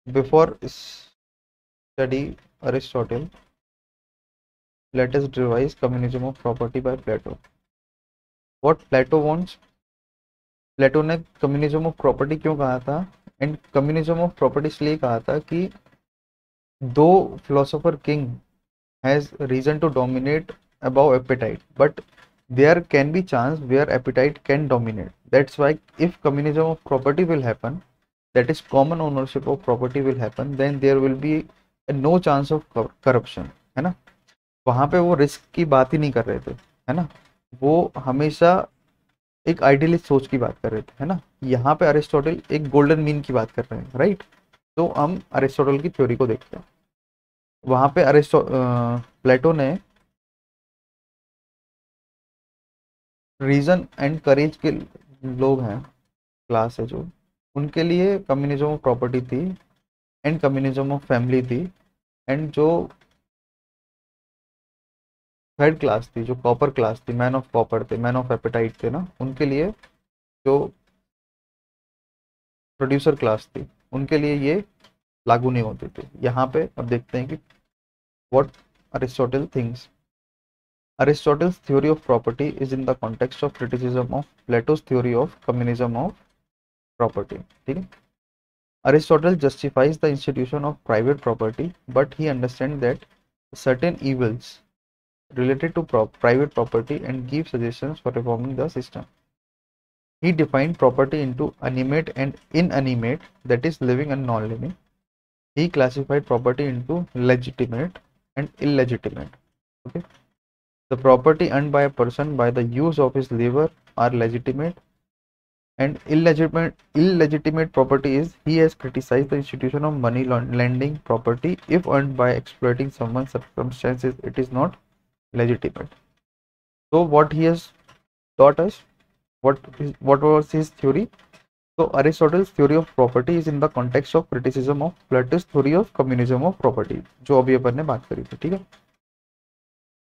Before study Aristotle, let us revise communism of property by Plato. What Plato wants? प्लेटो ने communism of property क्यों कहा था and communism of property इसलिए कहा था कि दो philosopher king has reason to dominate above appetite but there can be chance where appetite can dominate. That's why if communism of property will happen, that is common ownership of property will happen, then there will be no chance of corruption. है ना. वहां पे वो risk की बात ही नहीं कर रहे थे, है ना. वो हमेशा एक आइडियलिस्ट सोच की बात कर रहे थे, है ना. यहाँ पे अरिस्टोटल एक गोल्डन मीन की बात कर रहे हैं, राइट. तो हम अरिस्टोटल की थ्योरी को देखते हैं. वहां पे प्लेटो ने रीजन एंड करेज के लोग हैं, क्लास है जो, उनके लिए कम्युनिज्म ऑफ प्रॉपर्टी थी एंड कम्युनिज्म ऑफ फैमिली थी. एंड जो थर्ड क्लास थी, जो कॉपर क्लास थी, मैन ऑफ कॉपर थे, मैन ऑफ एपेटाइट थे ना, उनके लिए, जो प्रोड्यूसर क्लास थी, उनके लिए ये लागू नहीं होते थे। यहाँ पे अब देखते हैं कि what Aristotle things. Aristotle's theory of property is in the context of criticism of Plato's theory of communism of property. ठीक है, Aristotle justifies the institution of private property, but he understands that certain evils related to private property and gives suggestions for reforming the system. He defined property into animate and inanimate, that is living and non-living. He classified property into legitimate and illegitimate. Okay. The property earned by a person by the use of his labor are legitimate, and illegitimate property is he has criticized the institution of money lending property. If earned by exploiting someone's circumstances, it is not legitimate. So what he has taught us, what was his theory? So Aristotle's theory of property is in the context of criticism of Plato's theory of communism of property, जो अभी अपन ने बात करी थी, ठीक है।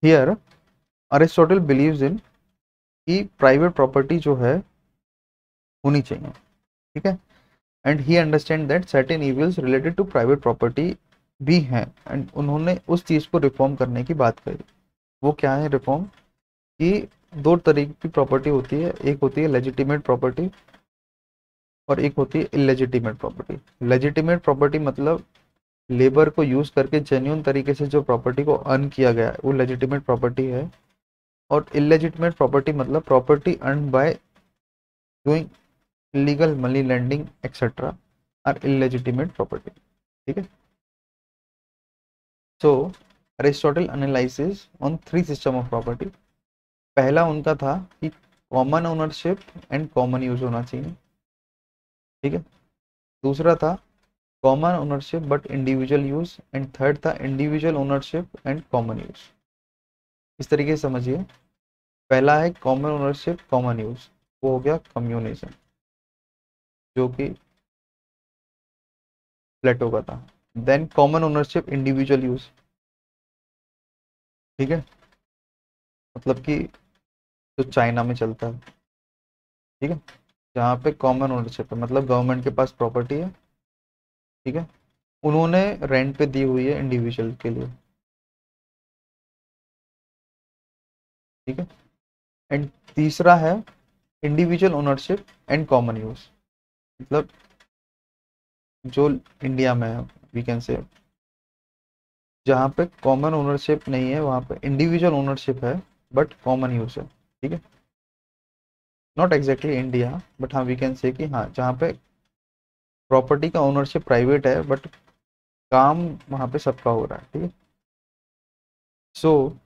Here Aristotle believes in कि private property जो है होनी चाहिए, ठीक है, and he understand that certain evils related to private property भी हैं, एंड उन्होंने उस चीज़ को रिफॉर्म करने की बात करी। वो क्या है रिफॉर्म? कि दो तरीके की प्रॉपर्टी होती है, एक होती है लेजिटिमेट प्रॉपर्टी और एक होती है इलेजिटिमेट प्रॉपर्टी। लेजिटिमेट प्रॉपर्टी मतलब लेबर को यूज करके जेन्युइन तरीके से जो प्रॉपर्टी को अर्न किया गया है, वो लेजिटिमेट प्रॉपर्टी है। और इलेजिटिमेट प्रॉपर्टी मतलब property earn by doing illegal money lending etc are illegitimate property, ठीक है। So Aristotle analyzes on three system of property. पहला उनका था कि common ownership and common use होना चाहिए, ठीक है। दूसरा था common ownership but individual use, and third था individual ownership and common use. इस तरीके से समझिए, पहला है कॉमन ओनरशिप कॉमन यूज, वो हो गया कम्युनिज्म, जो कि प्लेटो का था। Then common ownership individual use, ठीक है, मतलब कि जो चाइना में चलता है, ठीक है, जहाँ पे कॉमन ओनरशिप है, मतलब गवर्नमेंट के पास प्रॉपर्टी है, ठीक है, उन्होंने रेंट पे दी हुई है इंडिविजुअल के लिए, ठीक है। एंड तीसरा है individual ownership and common use, मतलब जो इंडिया में है, वी कैन से जहाँ पे कॉमन ओनरशिप नहीं है वहाँ पे इंडिविजुअल ओनरशिप है बट कॉमन यूज है, ठीक है। नॉट एग्जैक्टली इंडिया, बट हाँ वी कैन से कि हाँ जहाँ पे प्रॉपर्टी का ओनरशिप प्राइवेट है बट काम वहाँ पे सबका हो रहा है, ठीक है। So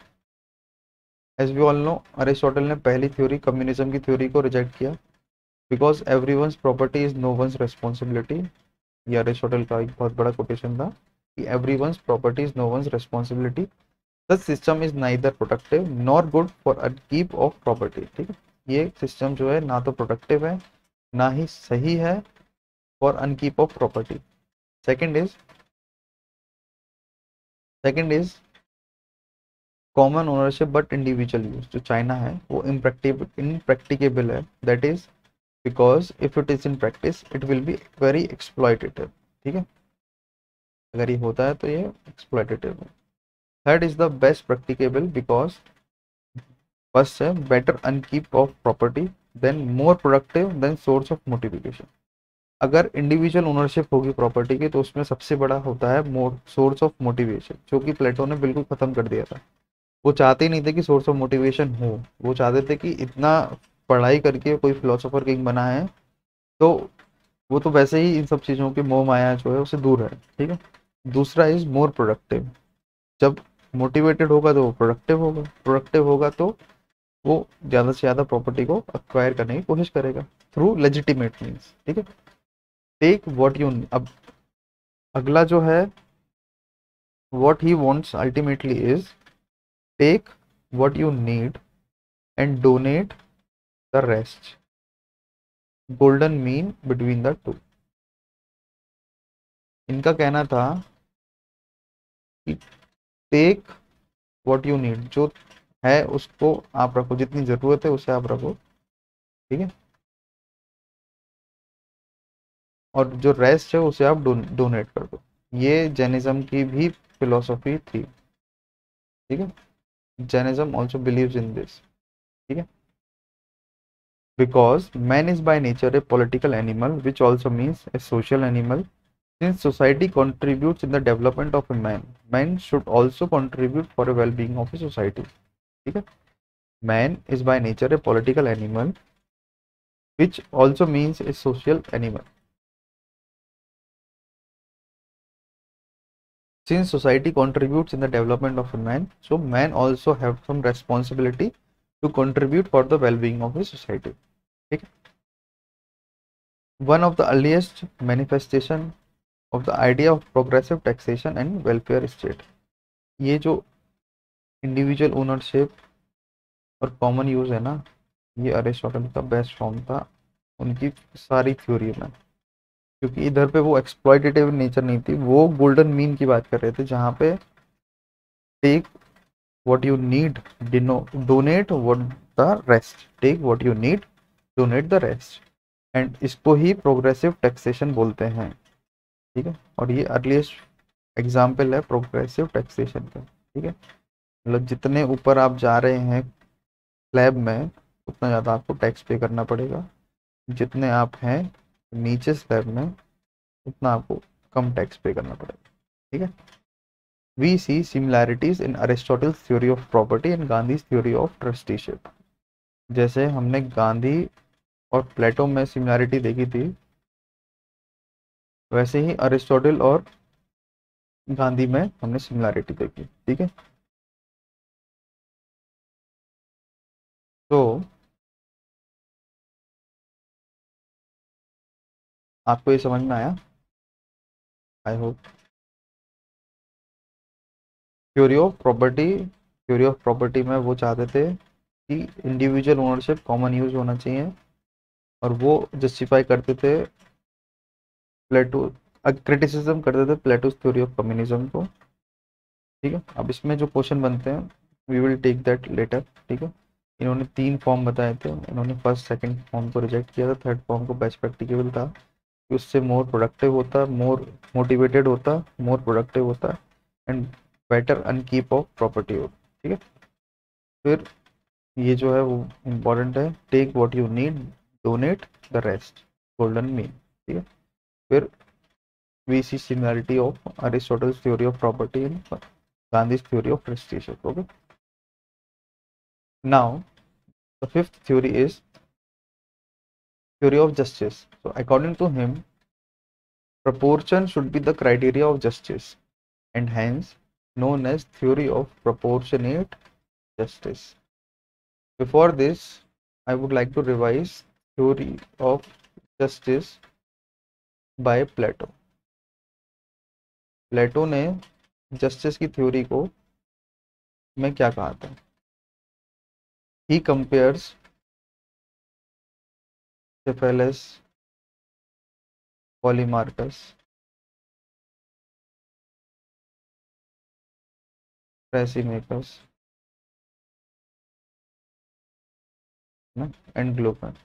as we all know, Aristotle ने पहली थ्योरी कम्युनिज्म की थ्योरी को रिजेक्ट किया, because everyone's property is no one's responsibility. ये अरिस्टोटल का एक बहुत बड़ा कोटेशन था कि everyone's property is no one's responsibility, the system is neither productive nor good for upkeep of property, ठीक है। ये सिस्टम जो है ना तो प्रोडक्टिव है ना ही सही है for upkeep of property. Second is common ownership but individual use, जो चाइना है वो इनप्रैक्टिकेबल है, that is because if it is in practice it will be very exploitative, ठीक है, अगर ये होता है तो ये एक्सप्लॉयटेटिव है। Third is the best practicable because first है better upkeep of property then more productive then source of motivation. अगर इंडिविजुअल ओनरशिप होगी प्रॉपर्टी की तो उसमें सबसे बड़ा होता है सोर्स ऑफ मोटिवेशन, जो कि प्लेटो ने बिल्कुल खत्म कर दिया था। वो चाहते ही नहीं थे कि सोर्स ऑफ मोटिवेशन हो, वो चाहते थे कि इतना पढ़ाई करके कोई फिलोसोफर किंग बना है तो वो तो वैसे ही इन सब चीज़ों की मोह माया जो है उससे दूर है, ठीक है। दूसरा इज मोर प्रोडक्टिव, जब मोटिवेटेड होगा तो वो प्रोडक्टिव होगा तो वो ज़्यादा से ज़्यादा प्रॉपर्टी को अक्वायर करने की कोशिश करेगा थ्रू लेजिटिमेट मीन्स, ठीक है। टेक व्हाट यू, अब अगला जो है what he wants ultimately is take what you need and donate the rest, golden mean between the two. इनका कहना था कि टेक व्हाट यू नीड, जो है उसको आप रखो, जितनी जरूरत है उसे आप रखो, ठीक है, और जो रेस्ट है उसे आप डोनेट कर दो। ये जैनिज्म की भी फिलोसफी थी, ठीक है। Jainism also believes in this, ठीक है। Because man is by nature a political animal, which also means a social animal. Since society contributes in the development of a man, man should also contribute for a well-being of a society. ठीक है, man is by nature a political animal, which also means a social animal. Since society contributes in the development of a man, so man also have some responsibility to contribute for the well-being of a society. ठीक है, one of the earliest manifestation of the idea of progressive taxation and welfare state. ये जो individual ownership और common use है ना, ये अरिस्टोटल का बेस्ट फॉर्म था उनकी सारी थ्योरी में, क्योंकि इधर पे वो एक्सप्लॉइटेटिव नेचर नहीं थी, वो गोल्डन मीन की बात कर रहे थे, जहाँ पे take what you need, donate what the rest, take what you need, donate the rest, and इसको ही प्रोग्रेसिव टैक्सेशन बोलते हैं, ठीक है। और ये अर्लीस्ट एग्जाम्पल है प्रोग्रेसिव टैक्सेशन का, ठीक है। मतलब जितने ऊपर आप जा रहे हैं स्लैब में, उतना ज़्यादा आपको टैक्स पे करना पड़ेगा, जितने आप हैं नीचे स्लैब में, उतना आपको कम टैक्स पे करना पड़ेगा, ठीक है। We see similarities in Aristotle's theory of property and Gandhi theory of trusteeship. जैसे हमने गांधी और प्लेटो में सिमिलैरिटी देखी थी, वैसे ही अरिस्टोटल और गांधी में हमने सिमिलैरिटी देखी, ठीक है। तो आपको ये समझ में आया, I hope. Theory of property में वो चाहते थे कि इंडिविजुअल ओनरशिप कॉमन यूज होना चाहिए, और वो जस्टिफाई करते थे प्लेटो, क्रिटिसिज्म करते थे प्लेटोस थ्योरी ऑफ कम्युनिज्म को, ठीक है। अब इसमें जो क्वेश्चन बनते हैं, we will take that later, ठीक है। इन्होंने 3 फॉर्म बताए थे, इन्होंने फर्स्ट सेकंड फॉर्म को रिजेक्ट किया था, थर्ड फॉर्म को बेस्ट प्रैक्टिकेबल था कि उससे मोर प्रोडक्टिव होता, मोर मोटिवेटेड होता, मोर प्रोडक्टिव होता, and better upkeep of property होता, ठीक है। फिर ये जो है वो इम्पोर्टेंट है, take what you need, donate the rest, golden mean, ठीक है। फिर we see similarity of Aristotle's theory of property and Gandhi's theory of trusteeship. Okay. Now, the fifth theory is theory of justice. So, according to him, proportion should be the criteria of justice, and hence known as theory of proportionate justice. Before this, I would like to revise theory of justice by Plato. प्लेटो ने justice की theory को में क्या कहा था? He compares Cephalus, Polemarchus, Thrasymachus, and Glaucon.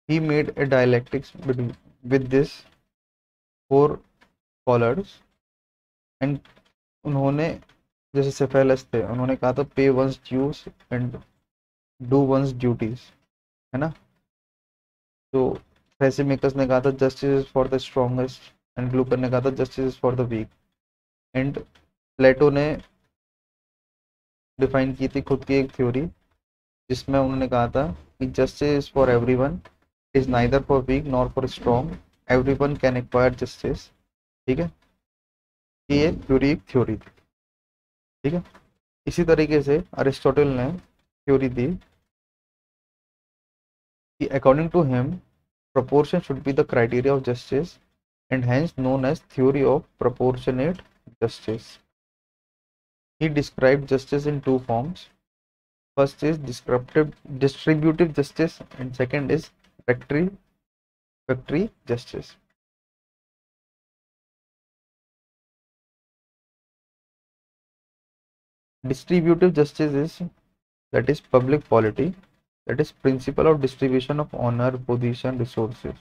He made a dialectics with this 4 scholars, and उन्होंने, जैसे सेफेलस थे, उन्होंने कहा था pay one's dues and do one's duties, है ना। तो थ्रेसिमेकस ने कहा था justice is for the strongest, and Glaucon ने कहा था justice is for the weak, and Plato ने डिफाइन की थी खुद की एक थ्योरी, जिसमें उन्होंने कहा था कि justice is for everyone, is neither for weak nor for strong, everyone can acquire justice, ठीक है। ये थ्योरी एक थ्योरी थी, ठीक है। इसी तरीके से अरिस्टोटल ने थ्योरी दी कि according to him proportion should be the criteria of justice, and hence known as theory of proportionate justice. He described justice in 2 forms. First is distributive justice, and second is factory justice. Distributive justice is that is public polity, that is principle of distribution of honour position resources,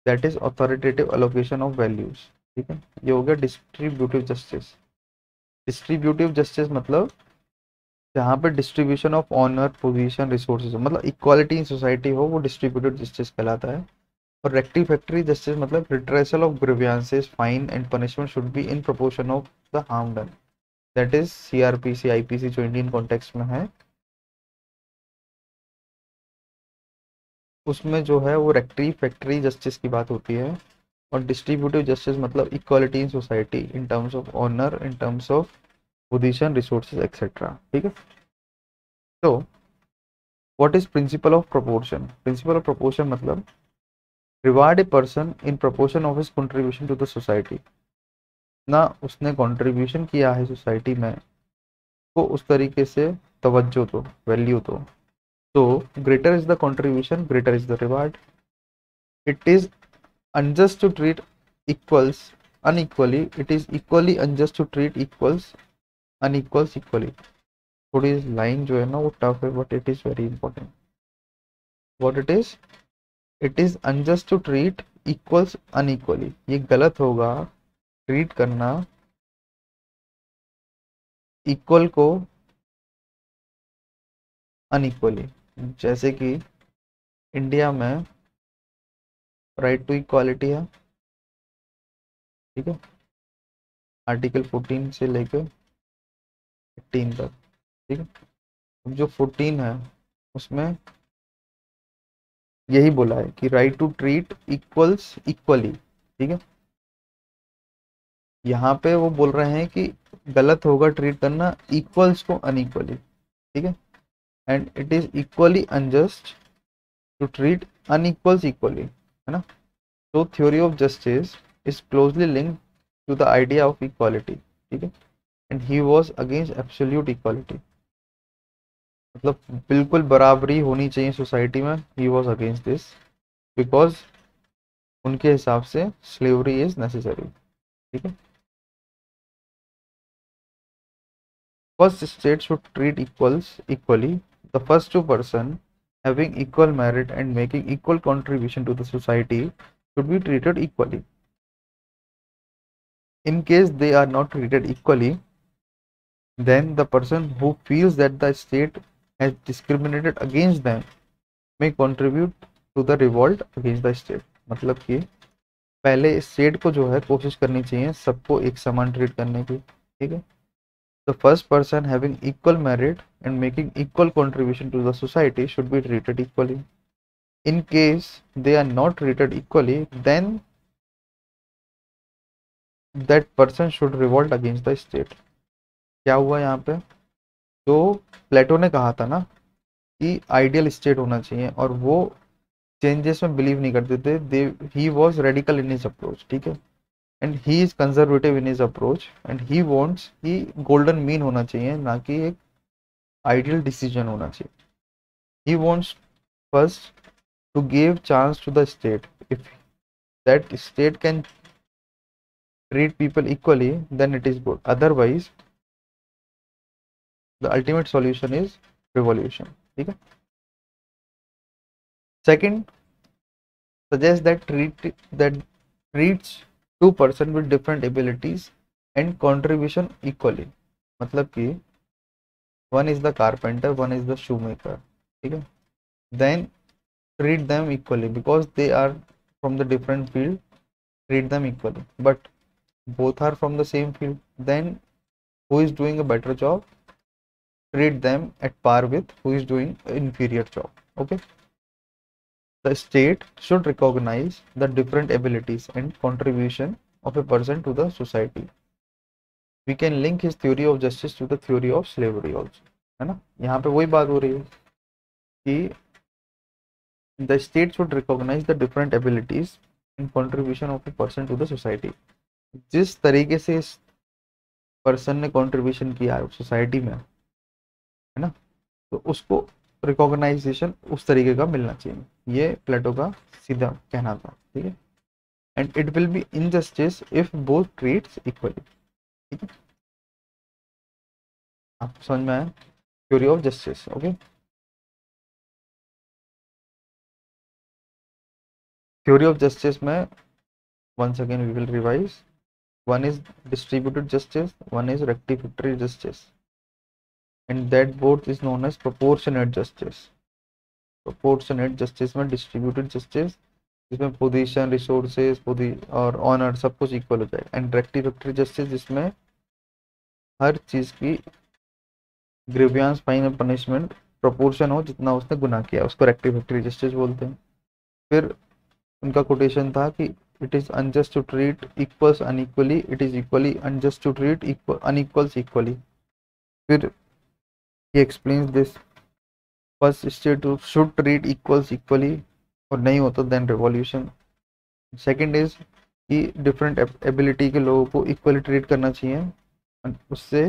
that is authoritative allocation of values. ठीक है, ये हो गया distributive justice. Distributive justice मतलब जहाँ पे distribution of honour position resources मतलब equality in society हो, वो डिस्ट्रीब्यूटिव जस्टिस कहलाता है। और रेक्टिफैक्टरी जस्टिस मतलब redressal of grievances, fine and punishment should be in proportion of the harm done, that is CrPC IPC जो इंडियन कॉन्टेक्स्ट में है, उसमें जो है वो रेक्टिफैक्टरी जस्टिस की बात होती है। और डिस्ट्रीब्यूटिव जस्टिस मतलब equality in society in terms of honour, in terms of position resources etcetera. ठीक है, तो what is principle of proportion? Principle of proportion मतलब reward a person in proportion of his contribution to the society. ना उसने contribution किया है society में, को उस तरीके से तवज्जो दो, वैल्यू दो। तो greater is the contribution, greater is the reward. It is unjust to treat equals unequally, it is equally unjust to treat equals unequals equally। थोड़ी लाइन जो है ना वो टफ है, but it is very important. What it is unjust to treat equals unequally, ये गलत होगा treat करना इक्वल को अनइक्वली। जैसे कि इंडिया में राइट टू इक्वालिटी है, ठीक है, आर्टिकल 14 से लेकर 18 तक। ठीक है, अब जो 14 है उसमें यही बोला है कि right to treat equals equally. ठीक है, यहाँ पे वो बोल रहे हैं कि गलत होगा ट्रीट करना इक्वल्स को अनइक्वली। ठीक है, and it is equally unjust to treat unequals equally, है ना। तो theory of justice is closely linked to the idea of equality. ठीक है, and he was against absolute equality, मतलब बिल्कुल बराबरी होनी चाहिए सोसाइटी में, he was against this because उनके हिसाब से स्लेवरी इज नेसेसरी। ठीक है, first state should treat equals equally, the first two person having equal merit and making equal contribution to the society should be treated equally. In case they are not treated equally, then the person who feels that the state has discriminated against them may contribute to the revolt against the state। मतलब कि पहले state को जो है कोशिश करनी चाहिए सबको एक समान ट्रीट करने की। ठीक है, the first person having equal merit and making equal contribution to the society should be treated equally। In case they are not treated equally, then that person should revolt against the state। क्या हुआ यहाँ पे, तो प्लेटो ने कहा था ना कि आइडियल स्टेट होना चाहिए और वो चेंजेस में बिलीव नहीं करते थे, they he was radical in his approach. ठीक है, and he is conservative in his approach and he wants कि गोल्डन मीन होना चाहिए, ना कि एक आइडियल डिसीजन होना चाहिए। He wants first to give chance to the state, if that state can treat people equally then it is good, otherwise the ultimate solution is revolution। ठीक है, second suggest that treats two person with different abilities and contribution equally। मतलब कि one is the carpenter, one is the shoemaker। ठीक है, then treat them equally because they are from the different field, treat them equally, but both are from the same field, then who is doing a better job, treat them at par with who is doing an inferior job। Okay, the state should recognize the different abilities and contribution of a person to the society। we can link his theory of justice to the theory of slavery also, है ना। यहाँ पे वही बात हो रही है कि the state should recognize the different abilities and contribution of a person to the society। जिस तरीके से इस पर्सन ने कंट्रीब्यूशन किया है सोसाइटी में, है ना, तो उसको रिकॉग्नाइजेशन उस तरीके का मिलना चाहिए, ये प्लेटो का सीधा कहना था। ठीक है, and it will B injustice if both treats equally. ठीक है, आपको समझ में आया? Theory of justice. Okay, theory of justice में once again we will revise. One is distributed justice, one is rectificatory justice, and that both is known as proportionate justice. Proportionate justice में distributed justice जिसमें position, resources, और honour सब कुछ equal हो जाएगा, and रेक्टिफिकेटरी justice जिसमें हर चीज की ग्रीवियंस, फाइन और पनिशमेंट प्रोपोर्शन हो जितना उसने गुनाह किया, उसको रेक्टिफिकेटरी जस्टिस बोलते हैं। फिर उनका कोटेशन था कि it is unjust to treat equals unequally, it is equally unjust to treat unequals equally. फिर he explains this, first state should treat equals equally, और नहीं होता देन रिवॉल्यूशन। सेकंड इज कि डिफरेंट एबिलिटी के लोगों को इक्वली ट्रीट करना चाहिए, उससे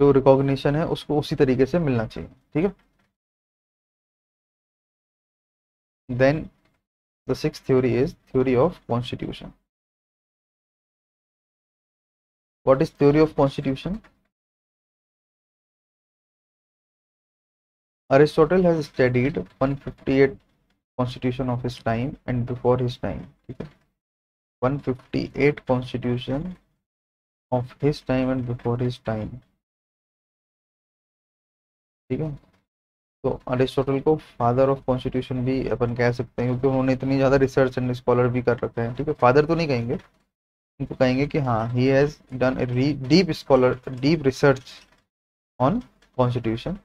जो रिकॉग्निशन है उसको उसी तरीके से मिलना चाहिए, ठीक है। Then the sixth theory is theory of constitution. What is theory of constitution? Aristotle has studied 158 constitution of his time and before his time, ठीक है, 158 constitution of his time and before his time, ठीक है। तो Aristotle को father of constitution भी अपन कह सकते हैं, क्योंकि उन्होंने इतनी ज़्यादा रिसर्च एंड स्कॉलर भी कर रखा है, ठीक है। फादर तो नहीं कहेंगे, उनको कहेंगे कि हाँ, he has done deep scholar, deep research on constitution.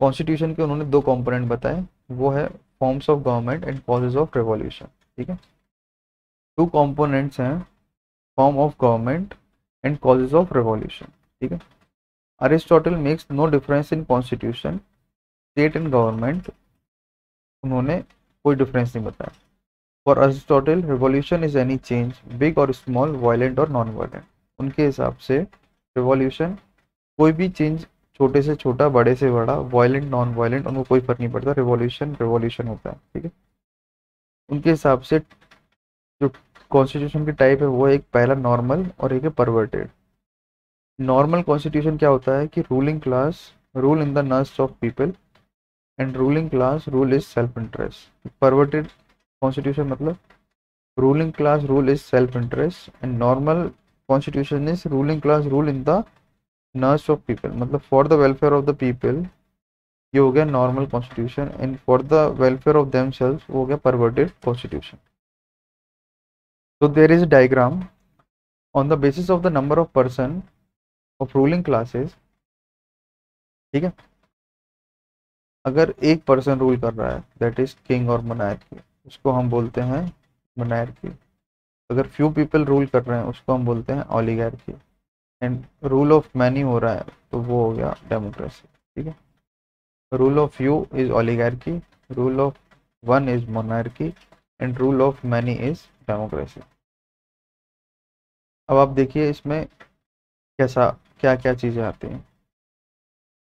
Constitution के उन्होंने दो कंपोनेंट बताए, वो है forms of government and causes of revolution, ठीक है। टू कंपोनेंट्स हैं, form of government and causes of revolution, ठीक है। Aristotle makes no difference in constitution, state and government, उन्होंने कोई डिफरेंस नहीं बताया। For Aristotle revolution is any change, big और स्मॉल, वायलेंट और नॉन वायलेंट। उनके हिसाब से रिवॉल्यूशन कोई भी चेंज, छोटे से छोटा, बड़े से बड़ा, वायलेंट, नॉन वायलेंट, उनको कोई फर्क नहीं पड़ता, रिवॉल्यूशन रिवॉल्यूशन होता है, ठीक है। उनके हिसाब से जो कॉन्स्टिट्यूशन की टाइप है वो एक पहला नॉर्मल और एक है परवर्टेड। नॉर्मल कॉन्स्टिट्यूशन क्या होता है कि ruling class rule in the interest of people and ruling class rule is self interest. Perverted constitution मतलब ruling class rule is self interest and normal constitution is ruling class rule in the interest of people, मतलब for the welfare of the people, ये हो गया normal constitution, and for the welfare of themselves वो हो गया perverted constitution. So there is a diagram on the basis of the number of person of ruling classes, ठीक है। अगर एक पर्सन रूल कर रहा है, दैट इज किंग और मोनार्की, उसको हम बोलते हैं मोनार्की। अगर फ्यू पीपल रूल कर रहे हैं उसको हम बोलते हैं oligarchy, and rule of many हो रहा है तो वो हो गया डेमोक्रेसी, ठीक है। Rule of few is oligarchy, rule of one is monarchy, and rule of many is democracy. अब आप देखिए इसमें कैसा क्या क्या चीज़ें आती हैं।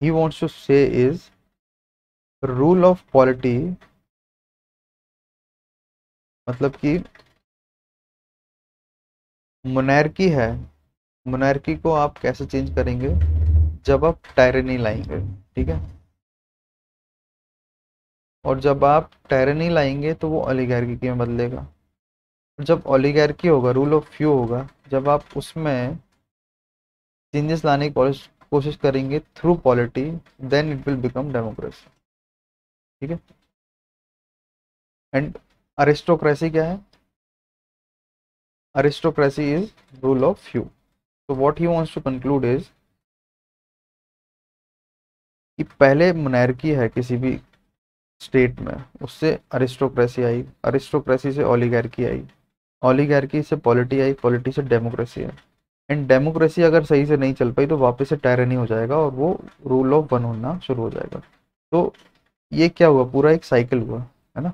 ही वॉन्ट्स टू से इज रूल ऑफ पॉलिटी, मतलब कि मोनार्की है, मोनार्की को आप कैसे चेंज करेंगे, जब आप टायरनी लाएंगे, ठीक है। और जब आप टायरनी लाएंगे तो वो ओलिगार्की में बदलेगा। जब ओलिगार्की होगा, रूल ऑफ फ्यू होगा, जब आप उसमें चेंजेस लाने की कोशिश करेंगे through polity, then it will become democracy, ठीक है। एंड अरिस्टोक्रेसी क्या है? Aristocracy is rule of few. तो what he wants to conclude is कि पहले मोनार्की है किसी भी स्टेट में, उससे अरिस्टोक्रेसी आई, अरिस्टोक्रेसी से ओलिगार्की आई, ओलिगार्की से पॉलिटी आई, पॉलिटी से डेमोक्रेसी आई, एंड डेमोक्रेसी अगर सही से नहीं चल पाई तो वापस से टायरनी हो जाएगा और वो रूल ऑफ वन होना शुरू हो जाएगा। तो ये क्या हुआ, पूरा एक साइकिल हुआ, है ना।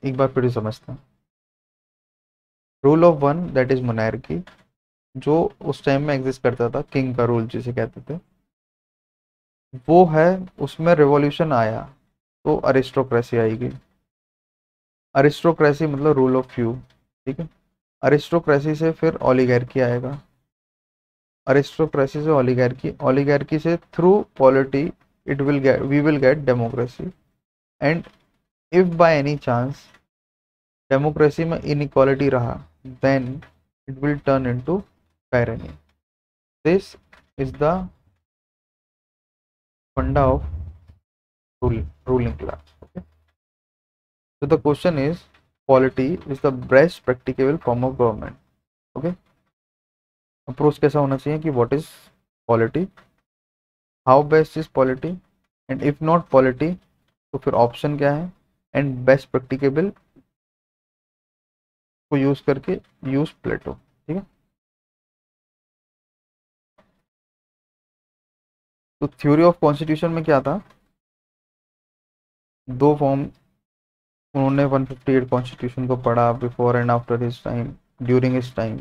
एक बार फिर समझते हैं। Rule of one that is monarchy, जो उस टाइम में एग्जिस्ट करता था, किंग का रूल जिसे कहते थे, वो है, उसमें रिवॉल्यूशन आया तो अरिस्टोक्रेसी आएगी। अरिस्टोक्रेसी मतलब रूल ऑफ फ्यू, ठीक है। अरिस्टोक्रेसी से फिर ओलिगार्की आएगा, अरिस्टोक्रेसी से ओलिगार्की, ओलिगार्की से through polity it will get we will get democracy, and if by any chance democracy में इनइक्वालिटी रहा then it will turn into tyranny. This is the funda of ruling class. Okay. So the question is, polity is the best practicable form of government. Okay. Approach कैसा होना चाहिए कि what is polity, how best is polity, and if not polity तो फिर option क्या है, and best practicable को use करके यूज प्लेटो. ठीक है. तो थ्योरी ऑफ कॉन्स्टिट्यूशन में क्या था, दो फॉर्म उन्होंने 158 कॉन्स्टिट्यूशन को पढ़ा before and after his time, during his time,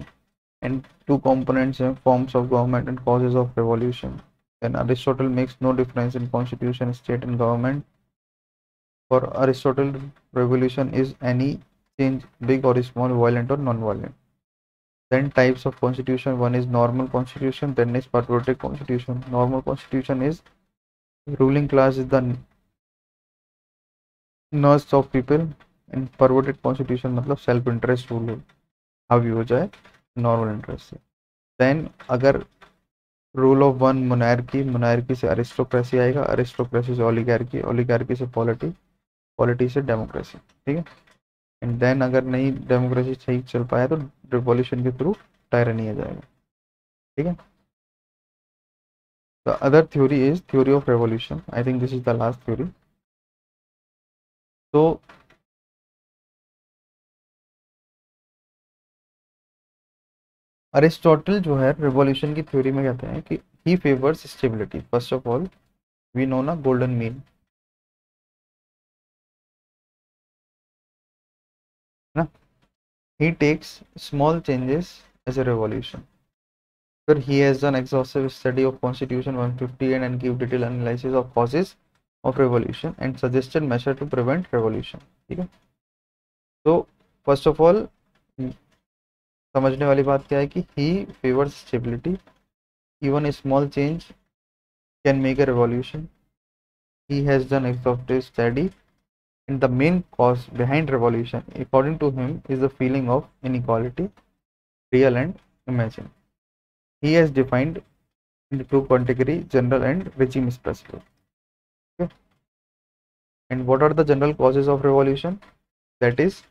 and two components हैं forms of government and causes of revolution. Then Aristotle makes no difference in constitution, state and government. For Aristotle, revolution is any change, big or small, violent or non-violent. Then types of constitution, one is normal constitution, then is perverted constitution. Normal constitution is ruling class is the nurse of people, and perverted constitution मतलब self interest rule हावी हो जाए normal interest से. Then अगर rule of one monarchy, monarchy से aristocracy आएगा, aristocracy से oligarchy, oligarchy से पॉलिटी, पॉलिटी से डेमोक्रेसी. ठीक है. एंड देन अगर नहीं डेमोक्रेसी सही चल पाया तो रिवॉल्यूशन के थ्रू टायरनी आ जाएगा. ठीक है. The other theory is theory of revolution. I think this is the last theory. तो अरिस्टोटल जो है रिवॉल्यूशन की थ्योरी में कहते हैं कि he favours stability. First of all we know ना गोल्डन मीन ना. he takes small changes as a revolution. Sir, he has done exhaustive study of Constitution 150 and give detailed analysis of causes of revolution and suggested measure to prevent revolution. ठीक है. तो first of all समझने वाली बात क्या है कि he favors stability. Even a small change can make a revolution. He has done exhaustive study, and the main cause behind revolution, according to him, is the feeling of inequality, real and imagined. He has defined into two categories, general and regime specific. Okay. And what are the general causes of revolution? That is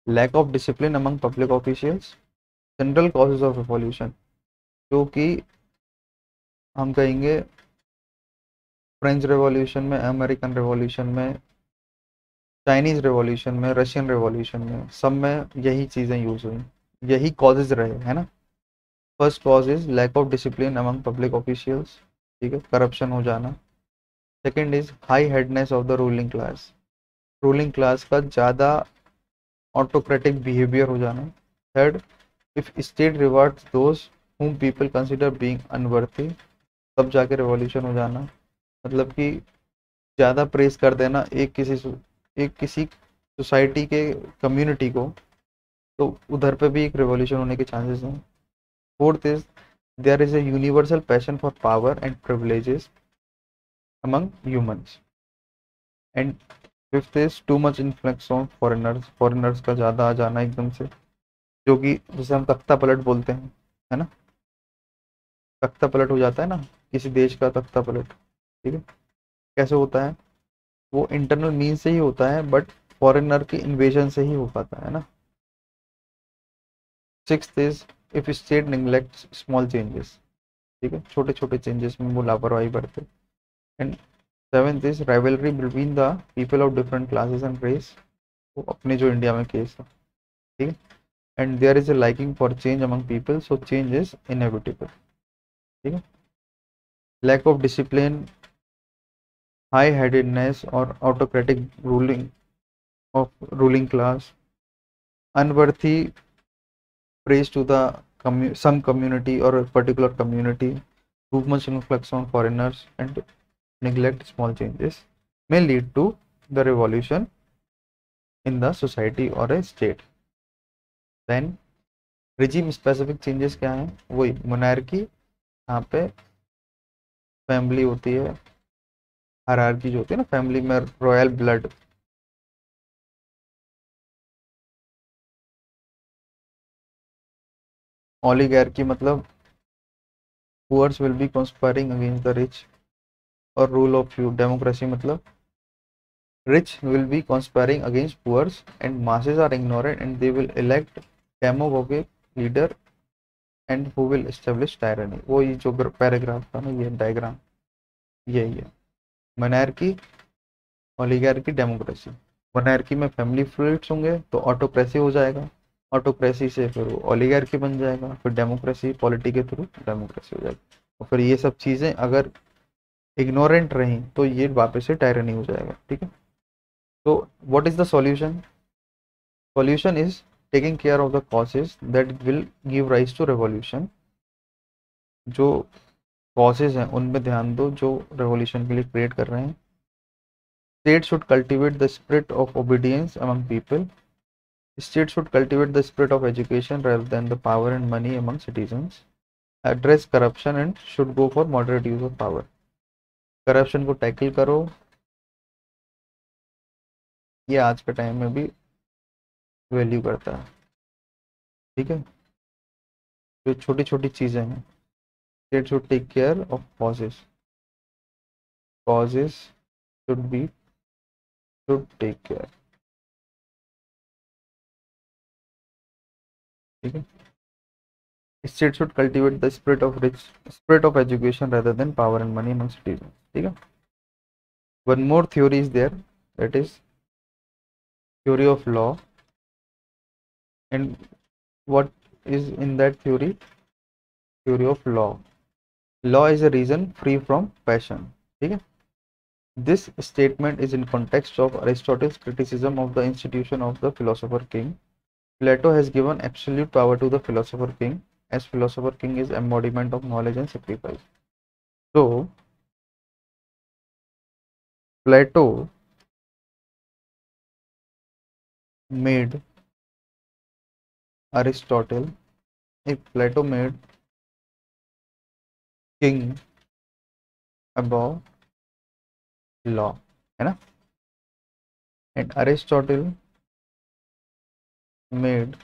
lack of discipline among public officials. General causes of revolution जो कि हम कहेंगे French revolution में, American revolution में, Chinese revolution में, Russian revolution में, सब में यही चीज़ें यूज हुई, यही कॉजेज रहे, है ना. First cause is lack of discipline among public officials. ठीक है, करप्शन हो जाना. Second is high headedness of the ruling class, ruling class का ज़्यादा ऑटोक्रेटिक बिहेवियर हो जाना. Third, if state rewards those whom people consider being unworthy, तब जाके रेवोल्यूशन हो जाना. मतलब कि ज़्यादा प्रेस कर देना एक किसी सोसाइटी के कम्युनिटी को, तो उधर पे भी एक रेवोल्यूशन होने के चांसेस हैं. Fourth is there is a universal passion for power and privileges among humans. And fifth is too much influence on foreigners, foreigners का ज़्यादा आ जाना एकदम से, जो कि जिसे हम तख्ता पलट बोलते हैं, है ना. तख्ता पलट हो जाता है ना किसी देश का तख्ता पलट. ठीक है. कैसे होता है, वो इंटरनल मीन से ही होता है, बट फॉरेनर की इन्वेजन से ही हो पाता है ना. Sixth is if state neglects small changes. ठीक है, छोटे छोटे चेंजेस में वो लापरवाही बरते. And seventh is rivalry between the people of different classes and race. वो अपने जो इंडिया में केस है. ठीक है. And there is a liking for change among people, so change is inevitable. ठीक है. Lack of discipline, high headedness और autocratic ruling of ruling class, unworthy praise to the some community or a particular community, too much influx on foreigners, and neglect small changes may lead to the revolution in the society or a state. Then regime specific changes क्या हैं, वही monarchy, यहाँ पे family होती है, hierarchy जो होती है ना फैमिली में, रॉयल ब्लड। ओलिगार्की मतलब poors will be conspiring against the rich, और रूल ऑफ फ्यू। डेमोक्रेसी मतलब rich will be conspiring against poor and masses are ignorant and they will elect demagogic leader and who will establish tyranny। वो ये जो paragraph था ना, ये diagram यही है। Monarchy, oligarchy, democracy. मोनार्की में फैमिली फ्लूइड्स होंगे तो ऑटोक्रेसी हो जाएगा, ऑटोक्रेसी से फिर वो ओलिगार्की बन जाएगा, फिर डेमोक्रेसी पॉलिटी के थ्रू डेमोक्रेसी हो जाएगी, और फिर ये सब चीज़ें अगर इग्नोरेंट रहीं तो ये वापस से टायरनी हो जाएगा। ठीक है, तो what is the solution? Solution is taking care of the causes that will give rise to revolution। जो causes हैं उनमें ध्यान दो जो revolution के लिए create कर रहे हैं। State should cultivate the spirit of obedience among people। State should cultivate the spirit of education rather than the power and money among citizens। Address corruption and should go for moderate use of power। Corruption को tackle करो, ये आज के time में भी value करता है। ठीक है, जो छोटी छोटी चीज़ें हैं, state should take care of causes, causes should be should take care। ठीक है, state should cultivate the spirit of education rather than power and money among citizens। ठीक है, one more theory is there, that is theory of law। and what is in that theory? Theory of law, law is a reason free from passion। ठीक है, this statement is in context of Aristotle's criticism of the institution of the philosopher king। Plato has given absolute power to the philosopher king, as philosopher king is embodiment of knowledge and sacrifice। So Plato made Aristotle, if Plato made king above law, है ना, and Aristotle made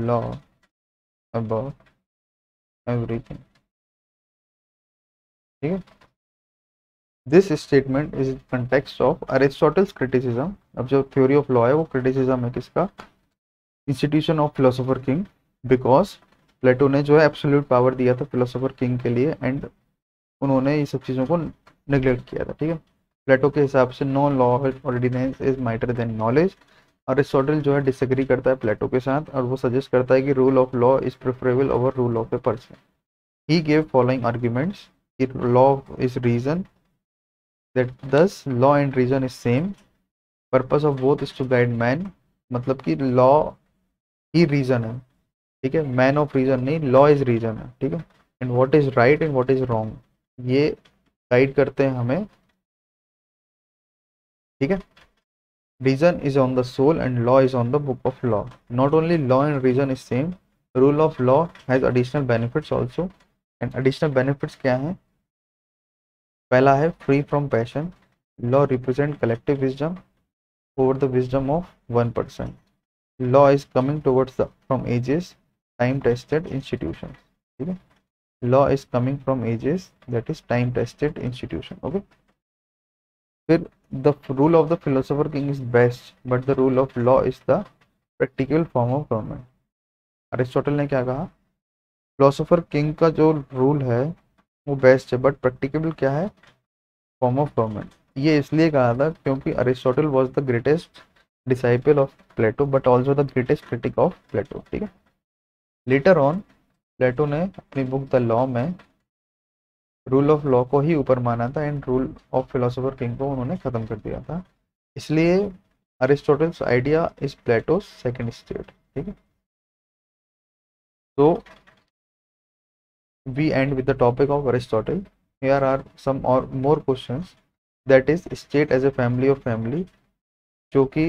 law above everything। ठीक है, this statement is context of Aristotle's criticism. अब जो theory of law है वो criticism है किसका? Institution of philosopher king, because Plato ने जो है एब्सोल्यूट पावर दिया था फिलोसोफर किंग के लिए एंड उन्होंने ये सब चीज़ों को निगलेक्ट किया था। ठीक है, प्लेटो के हिसाब से no law ordinance is mightier than knowledge. Aristotle जो है डिसएग्री करता है प्लेटो के साथ और वो सजेस्ट करता है कि rule of law is preferable over rule of a person. He gave following arguments, law is reason, that thus law and reason is same, purpose of both is to guide man। मतलब कि law ही reason है, ठीक है, man of reason नहीं, law is reason है। ठीक है, and what is right and what is wrong ये गाइड करते हैं हमें। ठीक है, reason is on the soul and law is on the book of law। not only law and reason is same, rule of law has additional benefits also। and additional benefits क्या है? पहला है free from passion, law represent collective wisdom over the wisdom of one person। law is coming towards the from ages time tested institutions। ठीक है, law is coming from ages that is time tested institution। okay, फिर the rule of the philosopher king is best but the rule of law is the practical form of government। Aristotle ने क्या कहा? Philosopher king का जो rule है वो best है but practical क्या है? Form of government. ये इसलिए कहा था क्योंकि Aristotle was the greatest disciple of Plato but also the greatest critic of Plato. ठीक है, लेटर ऑन प्लेटो ने अपनी बुक द लॉ में रूल ऑफ लॉ को ही ऊपर माना था एंड रूल ऑफ फिलोसोफर किंग को उन्होंने खत्म कर दिया था। इसलिए Aristotle's idea is Plato's second state. ठीक है, तो we end with the topic of Aristotle। Here are some or more questions, that is state as a family of family, जो कि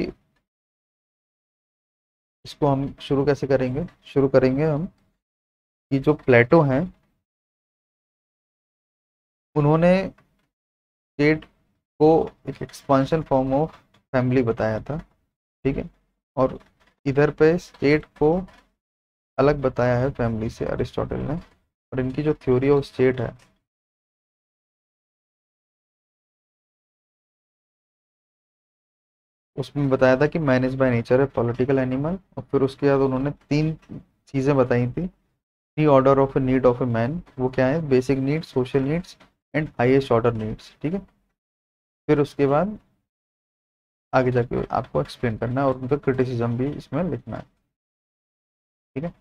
इसको हम शुरू कैसे करेंगे, शुरू करेंगे हम कि जो प्लेटो हैं उन्होंने स्टेट को एक एक्सपांशन फॉर्म ऑफ फैमिली बताया था, ठीक है, और इधर पे स्टेट को अलग बताया है फैमिली से अरिस्टोटल ने। और इनकी जो थ्योरी ऑफ स्टेट है उसमें बताया था कि मैन इज बाय नेचर है पॉलिटिकल एनिमल, और फिर उसके बाद उन्होंने तीन चीज़ें बताई थी, three order of a need of a man. वो क्या है, basic needs, social needs and highest order needs, ठीक है। फिर उसके बाद आगे जाके आपको एक्सप्लेन करना है और उनका क्रिटिसिज्म भी इसमें लिखना है, ठीक है।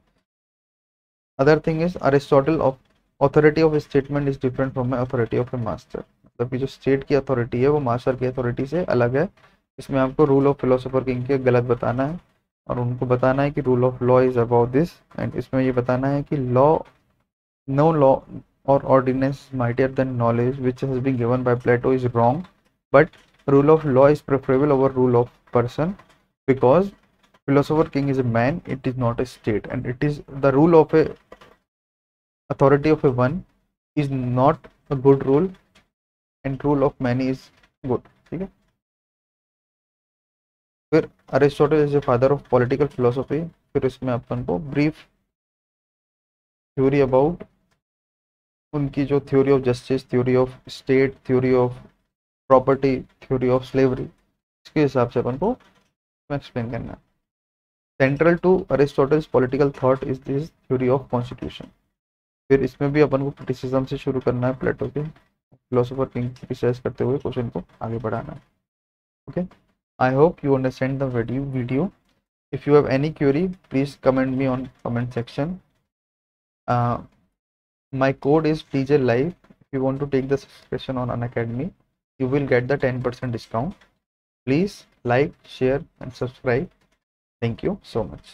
Other thing is Aristotle of authority of statement is different from authority of a master. मतलब कि जो स्टेट की अथॉरिटी है वो मास्टर की अथॉरिटी से अलग है। इसमें आपको रूल ऑफ फिलोसोफर किंग के गलत बताना है और उनको बताना है कि rule of law is about this, and इसमें ये बताना है कि law, no law or ordinance mightier than knowledge which has been given by Plato is wrong, but rule of law is preferable over rule of person because philosopher king is a man, it is not a state, and it is the rule of a authority of a one is not a good rule and rule of many is good, ठीक है। फिर Aristotle is a father of political philosophy. फिर इसमें अपन को brief theory about उनकी जो theory of justice, theory of state, theory of property, theory of slavery, इसके हिसाब से अपन को एक्सप्लेन करना है। Central to Aristotle's political thought is this theory of constitution. फिर इसमें भी अपन को क्रिटिसिज्म से शुरू करना है, प्लेटो के फिलोसोफर किंग क्रिटिसाइज करते हुए क्वेश्चन को आगे बढ़ाना है। Okay, I hope you understand the video. If you have any query, please comment me on comment section. My code is TJ Live. If you want to take the subscription on Unacademy, you will get the 10% discount. Please like, share and subscribe. Thank you so much.